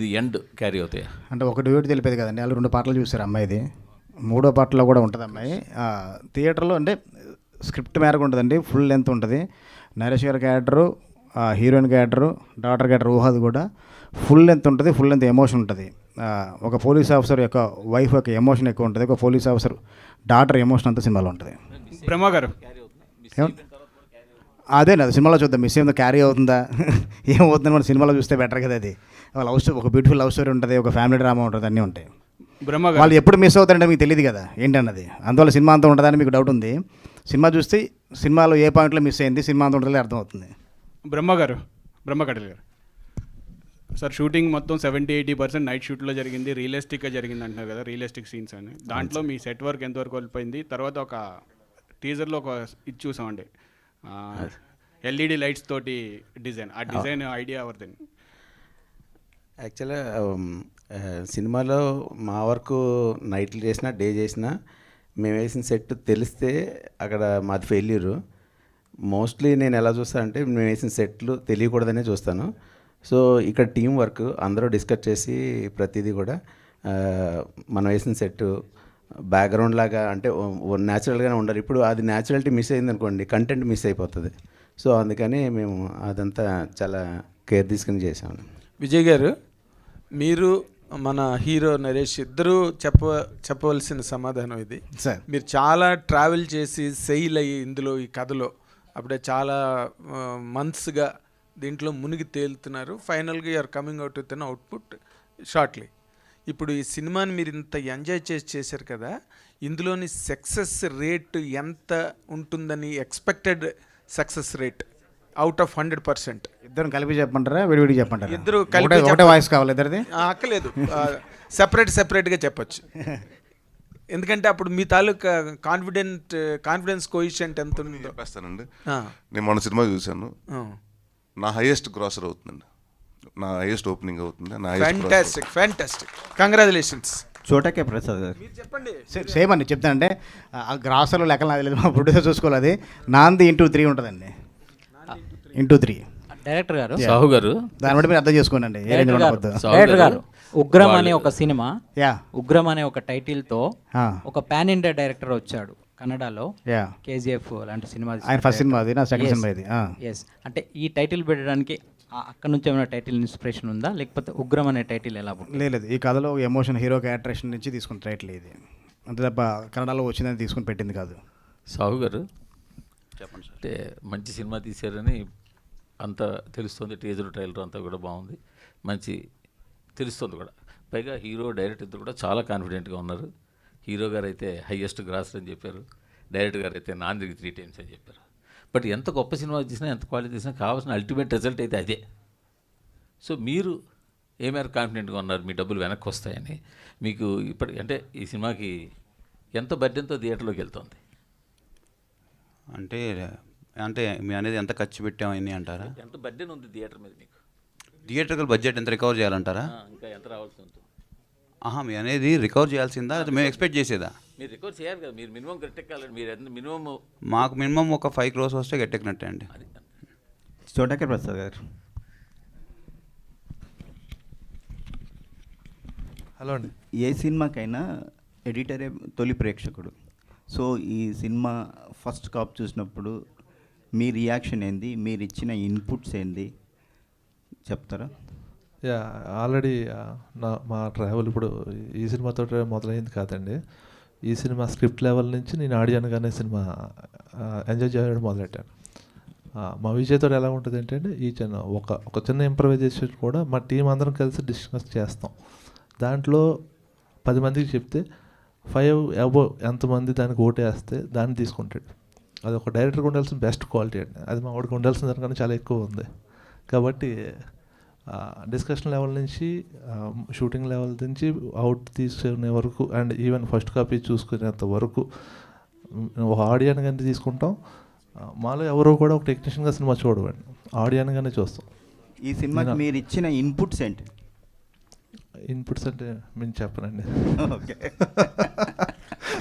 ది ఎండ్ క్యారీ అవుతాయి? అంటే ఒక డ్యూయట్ తెలిపేది కదండి, వాళ్ళు 2 పాటలు చూసారు అమ్మాయిది, 3వ పాటలో కూడా ఉంటుంది అమ్మాయి. థియేటర్లో అంటే స్క్రిప్ట్ మేరకు ఉంటుందండి, ఫుల్ లెంత్ ఉంటుంది. నరేష్ గారి character, heroine character, daughter character ఊహది కూడా ఫుల్ లెంత్ ఉంటుంది, ఫుల్ లెంత్ ఎమోషన్ ఉంటుంది. ఒక పోలీస్ ఆఫీసర్ యొక్క వైఫ్ యొక్క ఎమోషన్ ఎక్కువ ఉంటుంది, ఒక పోలీస్ ఆఫీసర్ డాటర్ ఎమోషన్ అంతా సినిమాలో ఉంటుంది. బ్రహ్మ గారు అదే అది సినిమాలో చూద్దాం, మిస్ ఏమో క్యారీ అవుతుందా ఏమవుతుందని మనం సినిమాలో చూస్తే బెటర్ కదా. అది లవ్ స్టోరీ, ఒక బ్యూటిఫుల్ లవ్ స్టోరీ ఉంటుంది, ఒక ఫ్యామిలీ డ్రామా ఉంటుంది, అన్నీ ఉంటాయి. వాళ్ళు ఎప్పుడు మిస్ అవుతారంటే మీకు తెలియదు కదా ఏంటన్నది, అందువల్ల సినిమా అంతా ఉంటుందని మీకు డౌట్ ఉంది. సినిమా చూస్తే సినిమాలో ఏ పాయింట్లో మిస్ అయింది, సినిమా అంతా ఉంటుందో అర్థమవుతుంది. బ్రహ్మకటల్ గారు సార్, షూటింగ్ మొత్తం 70-80% నైట్ షూట్లో జరిగింది, రియలిస్టిక్గా జరిగింది అంటున్నారు కదా, రియలిస్టిక్ సీన్స్ అని. దాంట్లో మీ సెట్ వర్క్ ఎంతవరకు వెళ్ళిపోయింది? తర్వాత ఒక టీజర్లో ఒక ఇది చూసామండి, ఎల్ఈడి లైట్స్ తోటి డిజైన్, ఆ డిజైన్ ఐడియా ఎవరిదండి? యాక్చువల్గా సినిమాలో మా వరకు నైట్లు చేసినా డే చేసినా మేము వేసిన సెట్ తెలిస్తే అక్కడ మాది ఫెయిల్యూరు. మోస్ట్లీ నేను ఎలా చూస్తాను అంటే మేము వేసిన సెట్లు తెలియకూడదనే చూస్తాను. సో ఇక్కడ టీం వర్క్ అందరూ డిస్కస్ చేసి ప్రతిదీ కూడా మనం వేసిన సెట్ బ్యాక్గ్రౌండ్ లాగా అంటే న్యాచురల్గానే ఉండాలి. ఇప్పుడు అది న్యాచురాలిటీ మిస్ అయింది అనుకోండి, కంటెంట్ మిస్ అయిపోతుంది. సో అందుకని మేము అదంతా చాలా కేర్ తీసుకుని చేసాము. విజయ్ గారు, మీరు మన హీరో నరేష్ ఇద్దరూ చెప్పవలసిన సమాధానం ఇది. మీరు చాలా ట్రావెల్ చేసి సెయిల్ అయ్యి ఇందులో ఈ కథలో అప్పుడే చాలా మంత్స్గా దీంట్లో మునిగి తేలుతున్నారు. ఫైనల్గా you're coming out with an output shortly. ఇప్పుడు ఈ సినిమాని మీరు ఇంత ఎంజాయ్ చేశారు కదా, ఇందులోని సక్సెస్ రేట్ ఎంత ఉంటుందని expected success rate out of 100%? ఇద్దరు కలిపి చెప్పమంటారా, విడివిడి చెప్పంటారా? ఇద్దరు కలిపి ఒకటే వాయిస్ కావాలి ఇద్దరిది? అక్కలేదు, సెపరేట్గా చెప్పచ్చు. ఎందుకంటే అప్పుడు మీ తాలూకా కాన్ఫిడెన్స్ కోయిషెంట్ ఎంత ఉందో చెప్పేస్తానండి. నేను మొన్న సినిమా చూశాను, నా హైయెస్ట్ గ్రాసర్ అవుతుందండి, నా హైయెస్ట్ ఓపెనింగ్ అవుతుంది, నా ఫ్యాంటాస్టిక్ కంగ్రాచులేషన్స్. చోటకే ప్రసాద్ గారు చెప్పండి. సేమ్ అండి చెప్తానంటే ఆ గ్రాసర్లో లెక్కలు నాకు లేదు, మా ప్రొడ్యూసర్ చూసుకోవాలి. అది నాంది *3 ఉంటుందండి, *3 డైరెక్టర్ గారు సాహు గారు దాన్ని బట్టి మీరు అర్థం చేసుకోండి. డైరెక్టర్ గారు ఉగ్రం అనే ఒక సినిమా, ఉగ్రం అనే ఒక టైటిల్తో ఒక పాన్ ఇండియా డైరెక్టర్ వచ్చాడు కన్నడలో, KGF లాంటి సినిమా. ఆయన ఫస్ట్ సినిమా, అది నా సెకండ్ సినిమా ఇది. ఎస్, అంటే ఈ టైటిల్ పెట్టడానికి అక్కడ నుంచి ఏమైనా టైటిల్ ఇన్స్పిరేషన్ ఉందా, లేకపోతే ఉగ్రం అనే టైటిల్ ఎలా పుట్టింది? లేదు, ఈ కథలో ఎమోషన్ హీరో క్యారెక్టరేషన్ నుంచి తీసుకున్న టైటిల్ ఇది, అంతే తప్ప కన్నడలో వచ్చిందని తీసుకుని పెట్టింది కాదు. సాహు గారు చెప్పండి సార్. అంటే మంచి సినిమా తీశారని అంతా తెలుస్తుంది, టీజర్ ట్రైలర్ అంతా కూడా బాగుంది, మంచి తెలుస్తుంది కూడా. పైగా హీరో డైరెక్టర్ ఇద్దరు కూడా చాలా కాన్ఫిడెంట్గా ఉన్నారు. హీరో గారు అయితే హైయెస్ట్ గ్రాసర్ అని చెప్పారు, డైరెక్టర్ గారు అయితే నాందికి 3 times అని చెప్పారు. బట్ ఎంత గొప్ప సినిమా తీసినా, ఎంత క్వాలిటీ తీసినా కావాల్సిన అల్టిమేట్ రిజల్ట్ అయితే అదే. సో మీరు ఏ మేర కాన్ఫిడెంట్గా ఉన్నారు మీ డబ్బులు వెనక్కి వస్తాయని? మీకు ఇప్పటికి అంటే ఈ సినిమాకి ఎంత బడ్జెట్తో థియేటర్లోకి వెళ్తుంది? అంటే అంటే మీ అనేది ఎంత ఖర్చు పెట్టామని అంటారా? ఎంత బడ్జెట్ ఉంది థియేటర్ మీద మీకు? థియేటర్కల్ బడ్జెట్ ఎంత రికవర్ చేయాలంటారా? ఇంకా ఎంత రావాల్సి ఉంటుంది? మీ అనేది రికవర్ చేయాల్సిందా, అది మేము ఎక్స్పెక్ట్ చేసేదా? మీరు రికవర్ చేయాలి కదా, మీరు మినిమం గట్టెక్కాలండి. మీరు ఎంత మినిమం? మాకు మినిమం ఒక 5 crores వస్తే గట్టెక్కినట్టే అండి. చోటకే ప్రసాద్ గారు. హలో అండి. ఏ సినిమాకైనా ఎడిటరే తొలి ప్రేక్షకుడు. సో ఈ సినిమా ఫస్ట్ కాపీ చూసినప్పుడు మీ రియాక్షన్ ఏంది, మీరు ఇచ్చిన ఇన్పుట్స్ ఏంది చెప్తారా? ఆల్రెడీ మా ట్రావెల్ ఇప్పుడు ఈ సినిమాతో మొదలైంది కాదండి. ఈ సినిమా స్క్రిప్ట్ లెవెల్ నుంచి నేను ఆడియన్గానే సినిమా ఎంజాయ్ చేయడం మొదలెట్టాను. మా విజయ్తో ఎలా ఉంటుంది అంటే ఈ ఒక చిన్న ఇంప్రవైజేషన్ కూడా మా టీం అందరం కలిసి డిస్కస్ చేస్తాం. దాంట్లో 10 మందికి చెప్తే 5 above ఎంతమంది దానికి ఓటేస్తే దాన్ని తీసుకుంటాడు. అది ఒక డైరెక్టర్కి ఉండాల్సిన బెస్ట్ క్వాలిటీ అండి. అది మా వాడికి ఉండాల్సిన దానికన్నా చాలా ఎక్కువ ఉంది. కాబట్టి డిస్కషన్ లెవెల్ నుంచి షూటింగ్ లెవెల్ నుంచి అవుట్ తీసుకునే వరకు అండ్ ఈవెన్ ఫస్ట్ కాపీ చూసుకునేంత వరకు ఒక ఆడియన్గానే తీసుకుంటాం. మాలో ఎవరో కూడా ఒక టెక్నీషియన్గా సినిమా చూడవండి, ఆడియన్గానే చూస్తాం. ఈ సినిమాకి మీరు ఇచ్చిన ఇన్పుట్స్ ఏంటి? ఇన్పుట్స్ అంటే మేము చెప్పనండి. ఓకే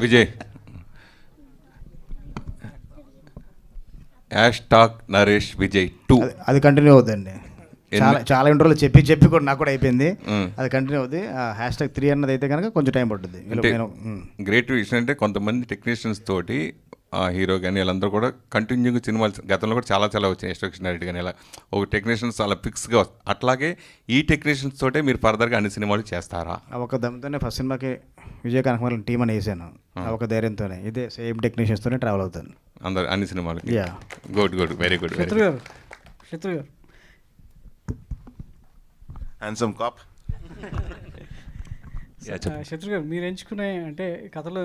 విజయ్, #నరేష్ విజయ్ 2 అది కంటిన్యూ అవుతుందండి. చాలా ఇంటర్వ్యూలో చెప్పి కూడా నాకు కూడా అయిపోయింది. అది కంటిన్యూ అవుతుంది. #3 అన్నది అయితే కనుక కొంచెం టైం పడుతుంది. గ్రేట్ విషయం అంటే కొంతమంది టెక్నీషియన్స్ తోటి హీరో కానీ వీళ్ళందరూ కూడా కంటిన్యూగా సినిమాలు గతంలో కూడా చాలా వచ్చాయి. ఇన్స్ట్రక్షన్ రెడ్డి కానీ ఇలా ఒక టెక్నీషియన్స్ చాలా ఫిక్స్గా వస్తుంది. అట్లాగే ఈ టెక్నీషియన్స్ తోటే మీరు ఫర్దర్గా అన్ని సినిమాలు చేస్తారా? ఒక దమ్ముతోనే ఫస్ట్ సినిమాకి విజయ కనకమల టీం అని వేసాను. ఒక ధైర్యంతోనే ఇదే సేమ్ టెక్నీషియన్స్తోనే ట్రావెల్ అవుతాను అందరు అన్ని సినిమాలు. Good very good. శత్రు గారు హ్యాండ్సమ్ కాప్. శత్రు గారు, మీరు ఎంచుకునే అంటే కథలో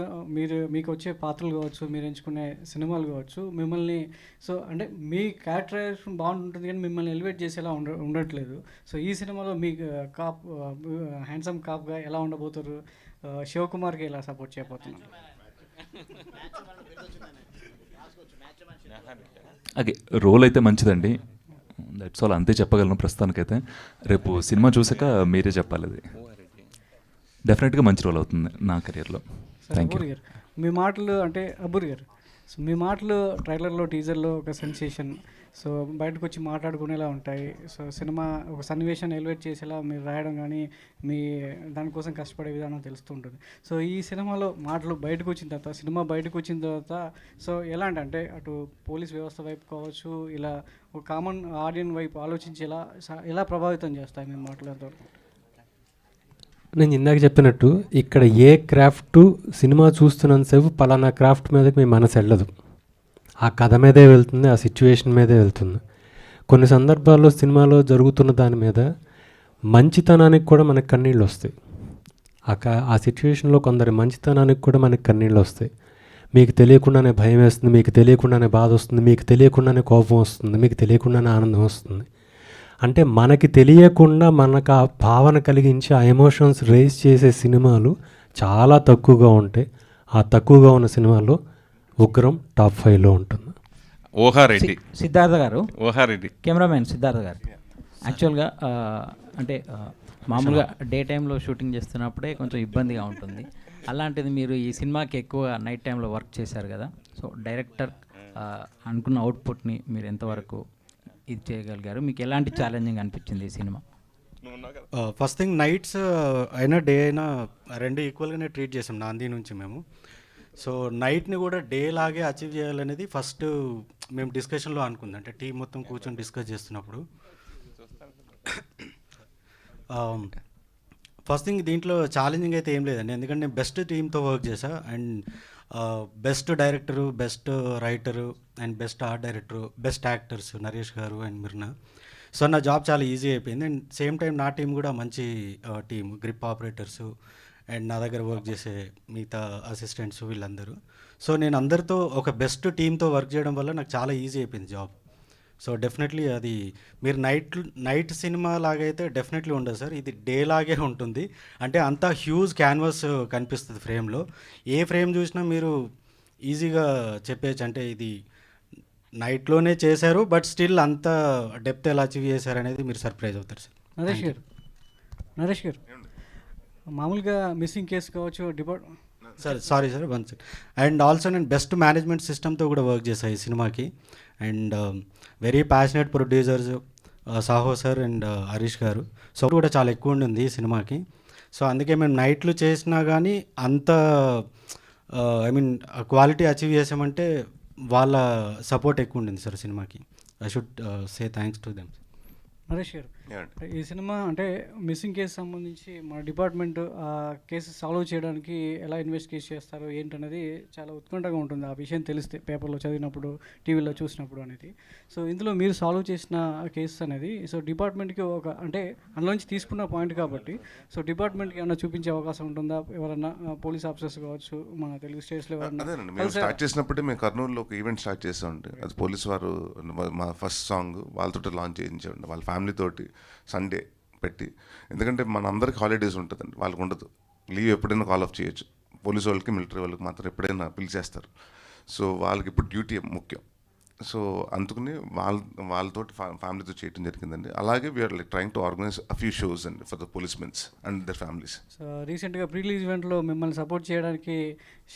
మీకు వచ్చే పాత్రలు కావచ్చు, మీరు ఎంచుకునే సినిమాలు కావచ్చు, మిమ్మల్ని సో అంటే మీ క్యారెక్టరైజేషన్ బాగుంటుంది కానీ మిమ్మల్ని ఎలివేట్ చేసేలా ఉండట్లేదు. సో ఈ సినిమాలో మీ కాప్ హ్యాండ్సమ్ కాప్గా ఎలా ఉండబోతారు? శివకుమార్కి ఎలా సపోర్ట్ చేయబోతున్నారు? ఓకే, రోల్ అయితే మంచిదండి, దట్స్ ఆల్, అంతే చెప్పగలను ప్రస్తుతానికైతే. రేపు సినిమా చూసాక మీరే చెప్పాలి. అది డెఫినెట్గా మంచి రోల్ అవుతుంది నా కెరియర్లో. Thank you. మీ మాటలు అంటే అబ్బూరి గారు, సో మీ మాటలు ట్రైలర్లో టీజర్లో ఒక సెన్సేషన్, సో బయటకు వచ్చి మాట్లాడుకునేలా ఉంటాయి. సో సినిమా ఒక సన్నివేశాన్ని ఎలివేట్ చేసేలా మీరు రాయడం కానీ మీ దానికోసం కష్టపడే విధానం తెలుస్తుంటుంది. సో ఈ సినిమాలో మాటలు బయటకు వచ్చిన తర్వాత, సినిమా బయటకు వచ్చిన తర్వాత సో ఎలాంటి అంటే అటు పోలీస్ వ్యవస్థ వైపు కావచ్చు, ఇలా ఒక కామన్ ఆడియన్స్ వైపు ఆలోచించేలా ఎలా ప్రభావితం చేస్తాయి మీ మాటలు ఎంతవరకు? నేను ఇందాక చెప్పినట్టు ఇక్కడ ఏ క్రాఫ్ట్ సినిమా చూస్తున్నంతసేపు పలానా క్రాఫ్ట్ మీదకి మీ మనసు వెళ్ళదు. ఆ కథ మీదే వెళ్తుంది, ఆ సిచ్యువేషన్ మీదే వెళ్తుంది. కొన్ని సందర్భాల్లో సినిమాలో జరుగుతున్న దాని మీద మంచితనానికి కూడా మనకు కన్నీళ్ళు వస్తాయి. ఆ సిచ్యువేషన్లో కొందరి మంచితనానికి కూడా మనకు కన్నీళ్ళు వస్తాయి. మీకు తెలియకుండానే భయం వేస్తుంది, మీకు తెలియకుండానే బాధ వస్తుంది, మీకు తెలియకుండానే కోపం వస్తుంది, మీకు తెలియకుండానే ఆనందం వస్తుంది. అంటే మనకి తెలియకుండా మనకు ఆ భావన కలిగించి ఆ ఎమోషన్స్ రేస్ చేసే సినిమాలు చాలా తక్కువగా ఉంటాయి. ఆ తక్కువగా ఉన్న సినిమాల్లో ఉగ్రం టాప్ 5లో ఉంటుంది. ఓహారెడ్డి సిద్ధార్థ గారు, ఓహారెడ్డి కెమెరామెన్ సిద్ధార్థ గారు, యాక్చువల్గా అంటే మామూలుగా డే టైంలో షూటింగ్ చేస్తున్నప్పుడే కొంచెం ఇబ్బందిగా ఉంటుంది. అలాంటిది మీరు ఈ సినిమాకి ఎక్కువ నైట్ టైంలో వర్క్ చేశారు కదా, సో డైరెక్టర్ అనుకున్న అవుట్పుట్ని మీరు ఎంతవరకు ఇది చేయగలిగారు? మీకు ఎలాంటి ఛాలెంజింగ్ అనిపించింది ఈ సినిమా? ఫస్ట్ థింగ్ నైట్స్ అయినా డే అయినా రెండు ఈక్వల్గానే ట్రీట్ చేసాం నాంది నుంచి మేము. సో నైట్ని కూడా డే లాగే అచీవ్ చేయాలనేది ఫస్ట్ మేము డిస్కషన్లో అనుకుంది. అంటే టీం మొత్తం కూర్చొని డిస్కస్ చేస్తున్నప్పుడు ఫస్ట్ థింగ్ దీంట్లో ఛాలెంజింగ్ అయితే ఏం లేదండి, ఎందుకంటే నేను బెస్ట్ టీంతో వర్క్ చేశా. And best director, best writer and best art director, best actors Naresh గారు అండ్ మిర్నా. సో నా జాబ్ చాలా ఈజీ అయిపోయింది. అండ్ సేమ్ టైం నా టీం కూడా మంచి టీం, గ్రిప్ ఆపరేటర్సు అండ్ నా దగ్గర వర్క్ చేసే మిగతా అసిస్టెంట్స్ వీళ్ళందరూ. సో నేను అందరితో ఒక బెస్ట్ టీంతో వర్క్ చేయడం వల్ల నాకు చాలా ఈజీ అయిపోయింది జాబ్. సో డెఫినెట్లీ అది మీరు నైట్ సినిమా లాగైతే డెఫినెట్లీ ఉండదు సార్, ఇది డే లాగే ఉంటుంది. అంటే అంత హ్యూజ్ క్యాన్వాస్ కనిపిస్తుంది ఫ్రేమ్లో, ఏ ఫ్రేమ్ చూసినా మీరు ఈజీగా చెప్పేయచ్చు అంటే ఇది నైట్లోనే చేశారు, బట్ స్టిల్ అంత డెప్త్ ఎలా అచీవ్ చేశారు అనేది మీరు సర్ప్రైజ్ అవుతారు సార్. నరేష్ గారు మామూలుగా మిస్సింగ్ కేసు కావచ్చు sir, sorry sir one second. And also నేను బెస్ట్ మేనేజ్మెంట్ సిస్టమ్తో కూడా వర్క్ చేశాను ఈ సినిమాకి. And very passionate producers Saaho sir and Harish గారు. సో కూడా చాలా ఎక్కువ ఉండింది ఈ సినిమాకి. సో అందుకే మేము నైట్లు చేసినా కానీ అంత ఐ మీన్ క్వాలిటీ అచీవ్ చేసామంటే వాళ్ళ సపోర్ట్ ఎక్కువ ఉండింది సార్ సినిమాకి. I should say thanks to them. Naresh గారు, ఈ సినిమా అంటే మిస్సింగ్ కేసు సంబంధించి మన డిపార్ట్మెంట్ ఆ కేసు సాల్వ్ చేయడానికి ఎలా ఇన్వెస్టిగేట్ చేస్తారు ఏంటనేది చాలా ఉత్కంఠగా ఉంటుంది ఆ విషయం తెలిస్తే, పేపర్లో చదివినప్పుడు, టీవీలో చూసినప్పుడు అనేది. సో ఇందులో మీరు సాల్వ్ చేసిన కేసెస్ అనేది సో డిపార్ట్మెంట్కి ఒక అంటే అందులోంచి తీసుకున్న పాయింట్ కాబట్టి సో డిపార్ట్మెంట్కి ఏమైనా చూపించే అవకాశం ఉంటుందా? ఎవరన్నా పోలీస్ ఆఫీసర్స్ కావచ్చు మన తెలుగు స్టేట్స్లో అదేనండి, మేము స్టార్ట్ చేసినప్పుడే మేము కర్నూలులో ఒక ఈవెంట్ స్టార్ట్ చేసామండి. అది పోలీస్ వారు మా ఫస్ట్ సాంగ్ వాళ్ళతో లాంచ్ చేయించామండి, వాళ్ళ ఫ్యామిలీ తోటి సండే పెట్టి. ఎందుకంటే మన అందరికి హాలిడేస్ ఉంటుందండి, వాళ్ళకి ఉండదు. లీవ్ ఎప్పుడైనా కాల్ ఆఫ్ చేయొచ్చు. పోలీసు వాళ్ళకి, మిలిటరీ వాళ్ళకి మాత్రం ఎప్పుడైనా పిలిచేస్తారు. సో వాళ్ళకి ఇప్పుడు డ్యూటీ ముఖ్యం. సో అందుకని వాళ్ళతోటి ఫ్యామిలీతో చేయడం జరిగిందండి. అలాగే we're like trying to organise a few shows అండి for the policemens and their families. So రీసెంట్గా ప్రీ రిలీజ్ ఈవెంట్లో మిమ్మల్ని సపోర్ట్ చేయడానికి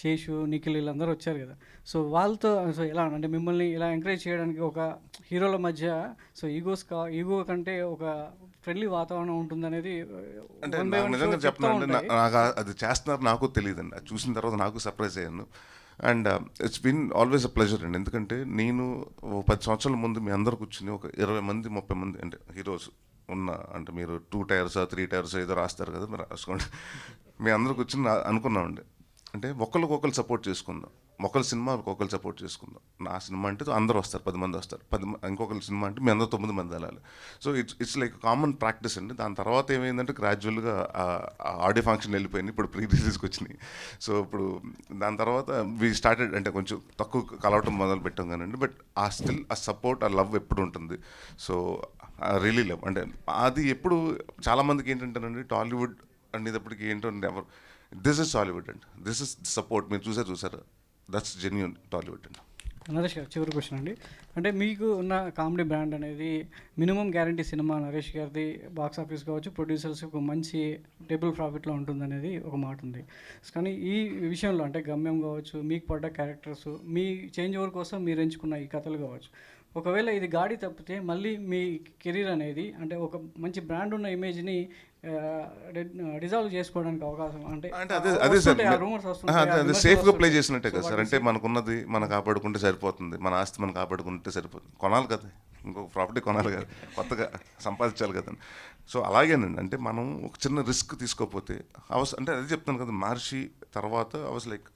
శేషు, నిఖిల్ వీళ్ళందరూ వచ్చారు కదా. సో వాళ్ళతో సో ఎలా అంటే మిమ్మల్ని ఇలా ఎంకరేజ్ చేయడానికి ఒక హీరోల మధ్య సో ఈగో కంటే ఒక ఫ్రెండ్లీ వాతావరణం ఉంటుందనేది అంటే నిజంగా చెప్పాలంటే నాకు అది చేస్తున్నారు నాకు తెలియదండి. అది చూసిన తర్వాత నాకు సర్ప్రైజ్ అయ్యాను. And it's been always a pleasure అండి. ఎందుకంటే నేను 10 సంవత్సరాల ముందు మీ అందరు కూర్చుని ఒక 20 మంది 30 మంది అంటే హీరోస్ ఉన్న అంటే మీరు 2 టైర్స్ 3 టైర్స్ ఏదో రాస్తారు కదా, మీరు రాసుకోండి. మీ అందరు కూర్చుని అనుకున్నామండి అంటే ఒకరికొకరు సపోర్ట్ చేసుకుందాం, ఒకరి సినిమా ఒకరు సపోర్ట్ చేసుకుందాం. నా సినిమా అంటే అందరూ వస్తారు, 10 మంది వస్తారు, ఇంకొకరి సినిమా అంటే మీ అందరూ 9 మంది వెళ్ళాలి. So it's like common practice అండి. దాని తర్వాత ఏమైందంటే గ్రాడ్యువల్గా ఆడియో ఫంక్షన్ వెళ్ళిపోయింది, ఇప్పుడు ప్రీ రిలీజ్కి వచ్చినాయి. సో ఇప్పుడు దాని తర్వాత వీ స్టార్టెడ్ అంటే కొంచెం తక్కువ కలవటం మొదలు పెట్టాం కానండి, బట్ ఆ స్టిల్ ఆ సపోర్ట్ ఆ లవ్ ఎప్పుడు ఉంటుంది. సో రియలీ లవ్ అంటే అది ఎప్పుడు చాలామందికి ఏంటంటేనండి టాలీవుడ్ అనేటప్పటికి ఏంటంటే ఎవరు దిస్ ఇస్ టాలీవుడ్ అండి, దిస్ ఇస్ సపోర్ట్. మీరు చూసారు దట్స్ జెన్యూన్ టాలీవుడ్ అండి. నరేష్ గారు చివరి క్వశ్చన్ అండి, అంటే మీకు ఉన్న కామెడీ బ్రాండ్ అనేది మినిమం గ్యారంటీ సినిమా నరేష్ గారిది బాక్స్ ఆఫీస్ కావచ్చు, ప్రొడ్యూసర్స్ ఒక మంచి టేబుల్ ప్రాఫిట్లో ఉంటుందనేది ఒక మాట ఉంది. కానీ ఈ విషయంలో అంటే గమ్యం కావచ్చు, మీకు పడ్డ క్యారెక్టర్స్, మీ చేంజ్ ఓవర్ కోసం మీరు ఎంచుకున్న ఈ కథలు కావచ్చు, ఒకవేళ ఇది గాడి తప్పితే మళ్ళీ మీ కెరీర్ అనేది అంటే ఒక మంచి బ్రాండ్ ఉన్న ఇమేజ్ని డిజాల్వ్ చేసుకోవడానికి అవకాశం అంటే అదే సార్, అదే సేఫ్గా ప్లే చేసినట్టే కదా సార్. అంటే మనకున్నది మనం కాపాడుకుంటే సరిపోతుంది, మన ఆస్తి మనం కాపాడుకుంటే సరిపోతుంది. కొనాలి కదా, ఇంకొక ప్రాపర్టీ కొనాలి కదా, కొత్తగా సంపాదించాలి కదండి. సో అలాగేనండి, అంటే మనం ఒక చిన్న రిస్క్ తీసుకోకపోతే అంటే అదే చెప్తాను కదా, మహర్షి తర్వాత లైక్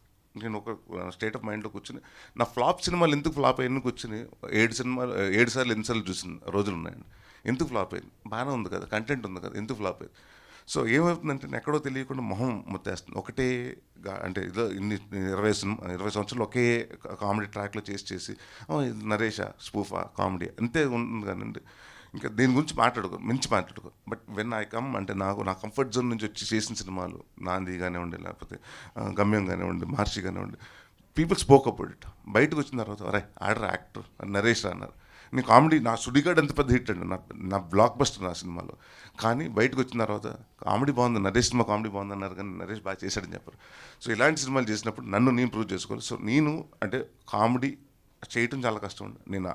నేను ఒక స్టేట్ ఆఫ్ మైండ్లో కూర్చుని నా ఫ్లాప్ సినిమాలు ఎందుకు ఫ్లాప్ అయ్యి కూర్చుని 7 సార్లు ఎన్నిసార్లు చూసిన రోజులు ఉన్నాయండి. ఎందుకు ఫ్లాప్ అయింది? బాగానే ఉంది కదా, కంటెంట్ ఉంది కదా, ఎందుకు ఫ్లాప్ అయింది? సో ఏమవుతుందంటే నేను ఎక్కడో తెలియకుండా మొహం ముత్తేస్తుంది. ఒకటే అంటే ఇదో 20 సంవత్సరాలు ఒకే కామెడీ ట్రాక్లో చేసి నరేషా స్పూఫా కామెడీ అంతే ఉంది కానండి. ఇంకా దీని గురించి మాట్లాడుకో బట్ వెన్ ఐ కమ్ అంటే నాకు నా కంఫర్ట్ జోన్ నుంచి వచ్చి చేసిన సినిమాలు నాంది కానివ్వండి, లేకపోతే గమ్యం కానివ్వండి, మహర్షి కానివ్వండి, పీపుల్ స్పోక్ అబౌట్ ఇట్. బయటకు వచ్చిన తర్వాత అరే ఆర్డర్ యాక్టర్ నరేష్ అన్నారు. నేను కామెడీ నా సుడిగాడు ఎంత పెద్ద హిట్ అండి, నా బ్లాక్ బస్టర్ నా సినిమాలో. కానీ బయటకు వచ్చిన తర్వాత కామెడీ బాగుంది, నరేష్ సినిమా కామెడీ బాగుంది అన్నారు, కానీ నరేష్ బాగా చేశాడని చెప్పారు. సో ఇలాంటి సినిమాలు చేసినప్పుడు నన్ను నేను ప్రూవ్ చేసుకోవాలి. సో నేను అంటే కామెడీ చేయటం చాలా కష్టం అండి. నేను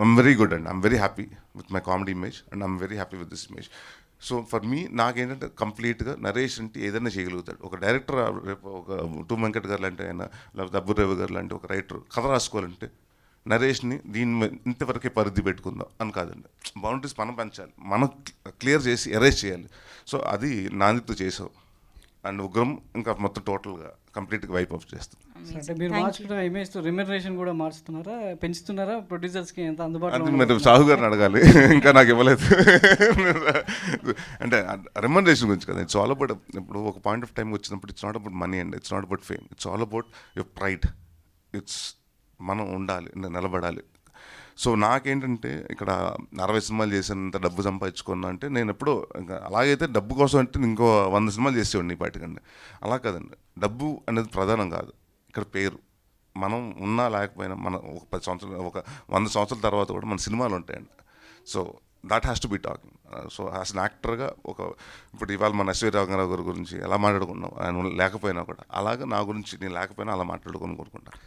I'm very good and I'm very happy with my comedy image and I'm very happy with this image. So for me నాకేంటంటే కంప్లీట్గా నరేష్ అంటే ఏదైనా చేయగలుగుతాడు. ఒక డైరెక్టర్ రేపు ఒక టూ వెంకట్ గారు లాంటి ఆయన, లేకపోతే అబ్బురేవి గారు లాంటి ఒక రైటర్ కథ రాసుకోవాలంటే నరేష్ని దీని ఇంతవరకే పరిధి పెట్టుకుందాం అని కాదండి. బౌండరీస్ మనం పెంచాలి, మనం క్లియర్ చేసి ఎరేజ్ చేయాలి. సో అది నాందితో చేసాం. అండ్ ఉగ్రం ఇంకా మొత్తం టోటల్గా కంప్లీట్గా వైప్ ఆఫ్ చేస్తుంది. అంటే మీరు మార్చుకున్న ఇమేజ్తో రెమ్యునరేషన్ కూడా మార్చుతున్నారా, పెంచుతున్నారా? ప్రొడ్యూసర్స్కి ఎంత అందుబాటులో అది మీరు సాహు గారిని అడగాలి, ఇంకా నాకు ఇవ్వలేదు. అంటే రెమ్యునరేషన్ గురించి కదా, ఇట్స్ ఆల్ అబౌట్. ఇప్పుడు ఒక పాయింట్ ఆఫ్ టైం వచ్చినప్పుడు it's not about money and it's not about fame, it's all about your pride. It's మనం ఉండాలి, నిలబడాలి. సో నాకేంటంటే ఇక్కడ 60 సినిమాలు చేసినంత డబ్బు సంపాదించుకున్నా అంటే నేను ఎప్పుడో ఇంకా అలాగైతే డబ్బు కోసం అంటే ఇంకో 100 సినిమాలు చేసేవాడిని ఈ పాటికండి. అలా కాదండి, డబ్బు అనేది ప్రధానం కాదు. ఇక్కడ పేరు మనం ఉన్నా లేకపోయినా మన ఒక 10 సంవత్సరాలు, ఒక 100 సంవత్సరాల తర్వాత కూడా మన సినిమాలు ఉంటాయండి. So that has to be talking. So as an యాక్టర్గా ఇప్పుడు ఇవాళ మన ఎస్వి రంగారావు గారి గురించి ఎలా మాట్లాడుకున్నాం, ఆయన లేకపోయినా కూడా అలాగే నా గురించి నేను లేకపోయినా అలా మాట్లాడుకొని కోరుకుంటాను.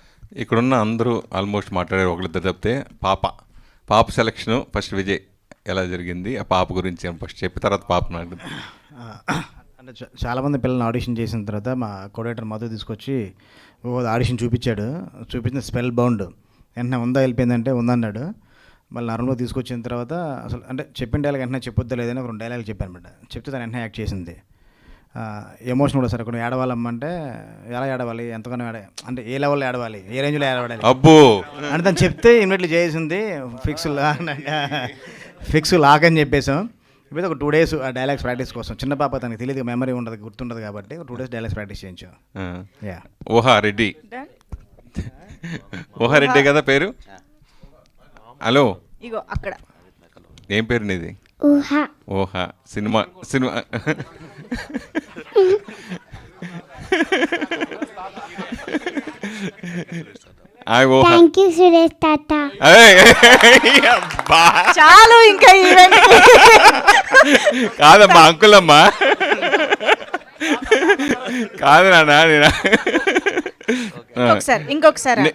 ఇక్కడున్న అందరూ ఆల్మోస్ట్ మాట్లాడారు, ఒకళ్ళిద్దరు చెప్తే పాప సెలక్షను ఫస్ట్ విజయ్ ఎలా జరిగింది, ఆ పాప గురించి ఫస్ట్ చెప్పి తర్వాత పాప నాకు అంటే చాలామంది పిల్లల్ని ఆడిషన్ చేసిన తర్వాత మా కోఆర్డినేటర్ మధు తీసుకొచ్చి ఆడిషన్ చూపించిన స్పెల్ బౌండ్ వెంటనే ఉందా వెళ్ళిపోయిందంటే ఉందన్నాడు. మళ్ళీ నార్మల్గా తీసుకొచ్చిన తర్వాత అసలు అంటే చెప్పిన డైలాగ్ వెంటనే చెప్పొద్దా లేదని ఒక 2 డైలాగులు చెప్పాను అనమాట. చెప్తే తను వెంటనే యాక్ట్ చేసింది. ఎమోషన్ కూడా సరే కొన్ని ఏడవాలమ్మంటే ఎలా ఏడవాలి, ఎంతగానో అంటే ఏ లెవెల్లో ఏడవాలి, ఏ రేంజ్లో ఏడవాలి అబ్బో అంటే తను చెప్తే ఇమ్మీడియట్లీ చేసింది. ఫిక్స్ లాక్ అని చెప్పేసాం. ఇప్పుడు ఒక 2 days ఆ డైలాగ్స్ ప్రాక్టీస్ కోసం. చిన్న పాప తనకి తెలియదు, మెమరీ ఉండదు, గుర్తుండదు కాబట్టి 2 days డైలాగ్స్ ప్రాక్టీస్ చేయించాం. ఊహారెడ్డి ఊహారెడ్డి కదా పేరు? హలో, ఇగో అక్కడ ఏం పేరు నీది? ఊహా. సినిమా చాలు ఇంకా కాదమ్మా, అంకులమ్మా కాదు నాన్న. ఇంకొకసారి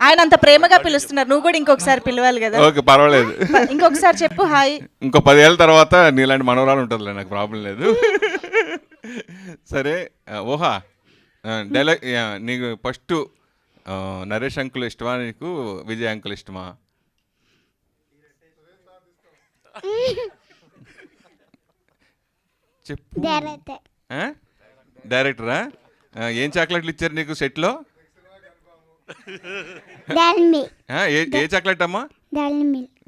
ఆయన అంత ప్రేమగా పిలుస్తున్నారు, నువ్వు కూడా ఇంకొకసారి పిలవాలి కదా. ఓకే, పర్వాలేదు. ఇంకొకసారి చెప్పు హాయ్. ఇంకో 10 ఏళ్ళ తర్వాత నీలాంటి మనవరాలు ఉంటుందిలే, నాకు ప్రాబ్లం లేదు. సరే ఊహా, డైలాగ్ నీకు ఫస్ట్ నరేష్ అంకుల్ ఇష్టమా నీకు, విజయ్ అంకుల్ ఇష్టమా? చెప్పు. డైరెక్టరా? ఏం చాక్లెట్లు ఇచ్చారు నీకు సెట్లో? ఏ చాక్లెట్ అమ్మా?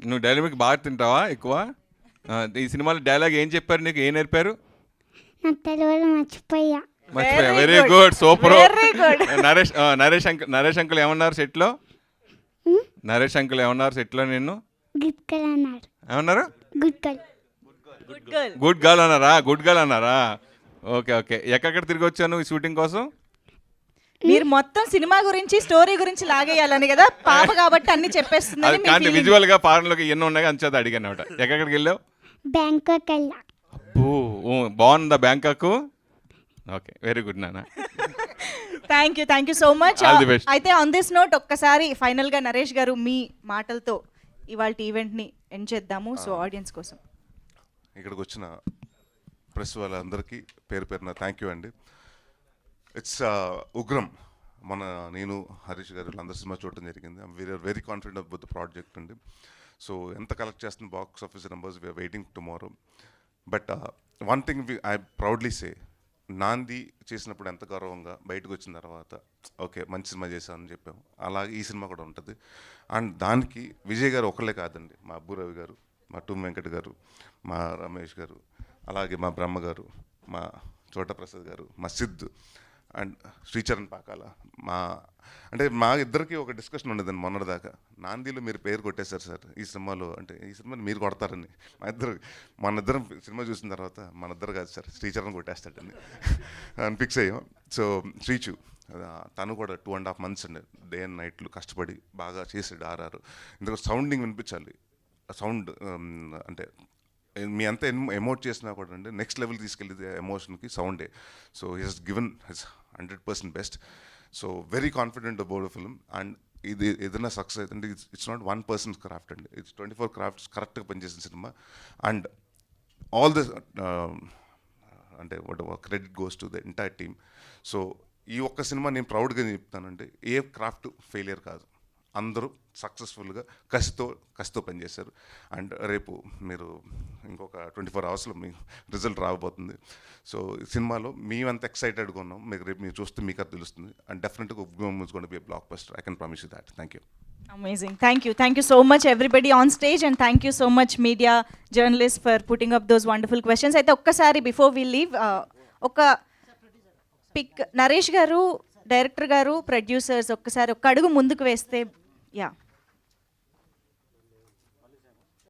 నువ్వు డైలీ మిల్క్ బాగా తింటావా ఎక్కువ? ఈ సినిమాలో డైలాగ్ ఏం చెప్పారు నీకు, ఏం నేర్పారు? మర్చిపోయా. Very good, super. Naresh uncle ఏమన్నారు సెట్లో? నరేష్ అంకుల్ ఏమన్నారు సెట్లో నిన్ను? ఏమన్నారు? గుడ్ గర్ల్ అన్నారా? గుడ్ గర్ల్ అన్నారా? Okay okay. ఎక్కడెక్కడ తిరిగి వచ్చాను ఈ షూటింగ్ కోసం? మీరు మొత్తం సినిమా గురించి స్టోరీ గురించి లాగేయాలని కదా, పాప కాబట్టి అన్ని చెప్పేస్తుంది. కానీ విజువల్ గా ఫారెన్లోకి ఎన్నో ఉన్నాయి అంచేత అడిగాను అనమాట. ఎక్కడికి వెళ్ళావు? బ్యాంకాక్ వెళ్ళా. అబ్బో, బాగుందా బ్యాంకాక్? ఓకే, వెరీ గుడ్ నాన్న. Thank you so much. అయితే ఆన్ దిస్ నోట్ ఒక్కసారి ఫైనల్గా నరేష్ గారు మీ మాటలతో ఇవాళ ఈవెంట్ని ఎండ్ చేద్దాము. సో ఆడియన్స్ కోసం ఇక్కడికి వచ్చిన ప్రెస్ వాళ్ళందరికీ పేరు పేరున థ్యాంక్ యూ అండి. ఇట్స్ ఉగ్రం. నేను హరీష్ గారు అందరి సినిమా చూడటం జరిగింది. I'm very confident about the project అండి. సో ఎంత కలెక్ట్ చేస్తుంది box office numbers, we're waiting tomorrow. But one thing I proudly say, నాంది చేసినప్పుడు ఎంత గౌరవంగా బయటకు వచ్చిన తర్వాత ఓకే మంచి సినిమా చేశామని చెప్పాము, అలాగే ఈ సినిమా కూడా ఉంటుంది. అండ్ దానికి విజయ్ గారు ఒకళ్ళే కాదండి, మా అబ్బురవి గారు, మా టూమ్ వెంకట్ గారు, మా రమేష్ గారు, అలాగే మా బ్రహ్మ గారు, మా చోట ప్రసాద్ గారు, మా సిద్ధు, అండ్ శ్రీచరణ్ పాకాల అంటే మా ఇద్దరికి ఒక డిస్కషన్ ఉండేదండి మొన్నటిదాకా. నాందిలో మీరు పేరు కొట్టేశారు సార్ ఈ సినిమాలో, అంటే ఈ సినిమాని మీరు కొడతారని. మన ఇద్దరం సినిమా చూసిన తర్వాత మన ఇద్దరు కాదు సార్, శ్రీచరణ్ కొట్టేస్తాడండి అని ఫిక్స్ అయ్యాం. సో శ్రీచు తను కూడా 2.5 months అండి, డే అండ్ నైట్లు కష్టపడి బాగా చేసాడు ఆర్ఆర్. ఎందుకంటే సౌండింగ్ వినిపించాలి, సౌండ్ అంటే మీ అంతా ఎమోట్ చేసినా కూడా అండి నెక్స్ట్ లెవెల్ తీసుకెళ్ళేది ఎమోషన్కి సౌండే. So he has given his 100% best. So very confident about the film. And ఇది ఏదైనా సక్సెస్ అయితే ఇట్స్ నాట్ 1 person's క్రాఫ్ట్ అండి, ఇట్స్ 24 crafts కరెక్ట్గా పనిచేసిన సినిమా. అండ్ ఆల్ దిస్ అంటే what credit goes to the entire team. So ఈ ఒక్క సినిమా నేను ప్రౌడ్గా చెప్తానండి, ఏ క్రాఫ్ట్ ఫెయిలియర్ కాదు, అందరూ సక్సెస్ఫుల్గా కసితో పనిచేశారు. అండ్ రేపు మీరు ఇంకొక 24 hours మీ రిజల్ట్ రాబోతుంది. సో సినిమాలో మేమంత ఎక్సైటెడ్గా ఉన్నాం, రేపు మీరు చూస్తే మీకు అది తెలుస్తుంది. అండ్ డెఫినెట్గా it's going to be a block buster, I can promise you that. Thank you. Amazing. Thank you so much everybody on stage, and thank you so much media journalists for putting up those wonderful questions. అయితే ఒక్కసారి before we leave ఒక pick Naresh గారు, director గారు, producers ఒక్కసారి ఒక్క అడుగు ముందుకు వేస్తే. యా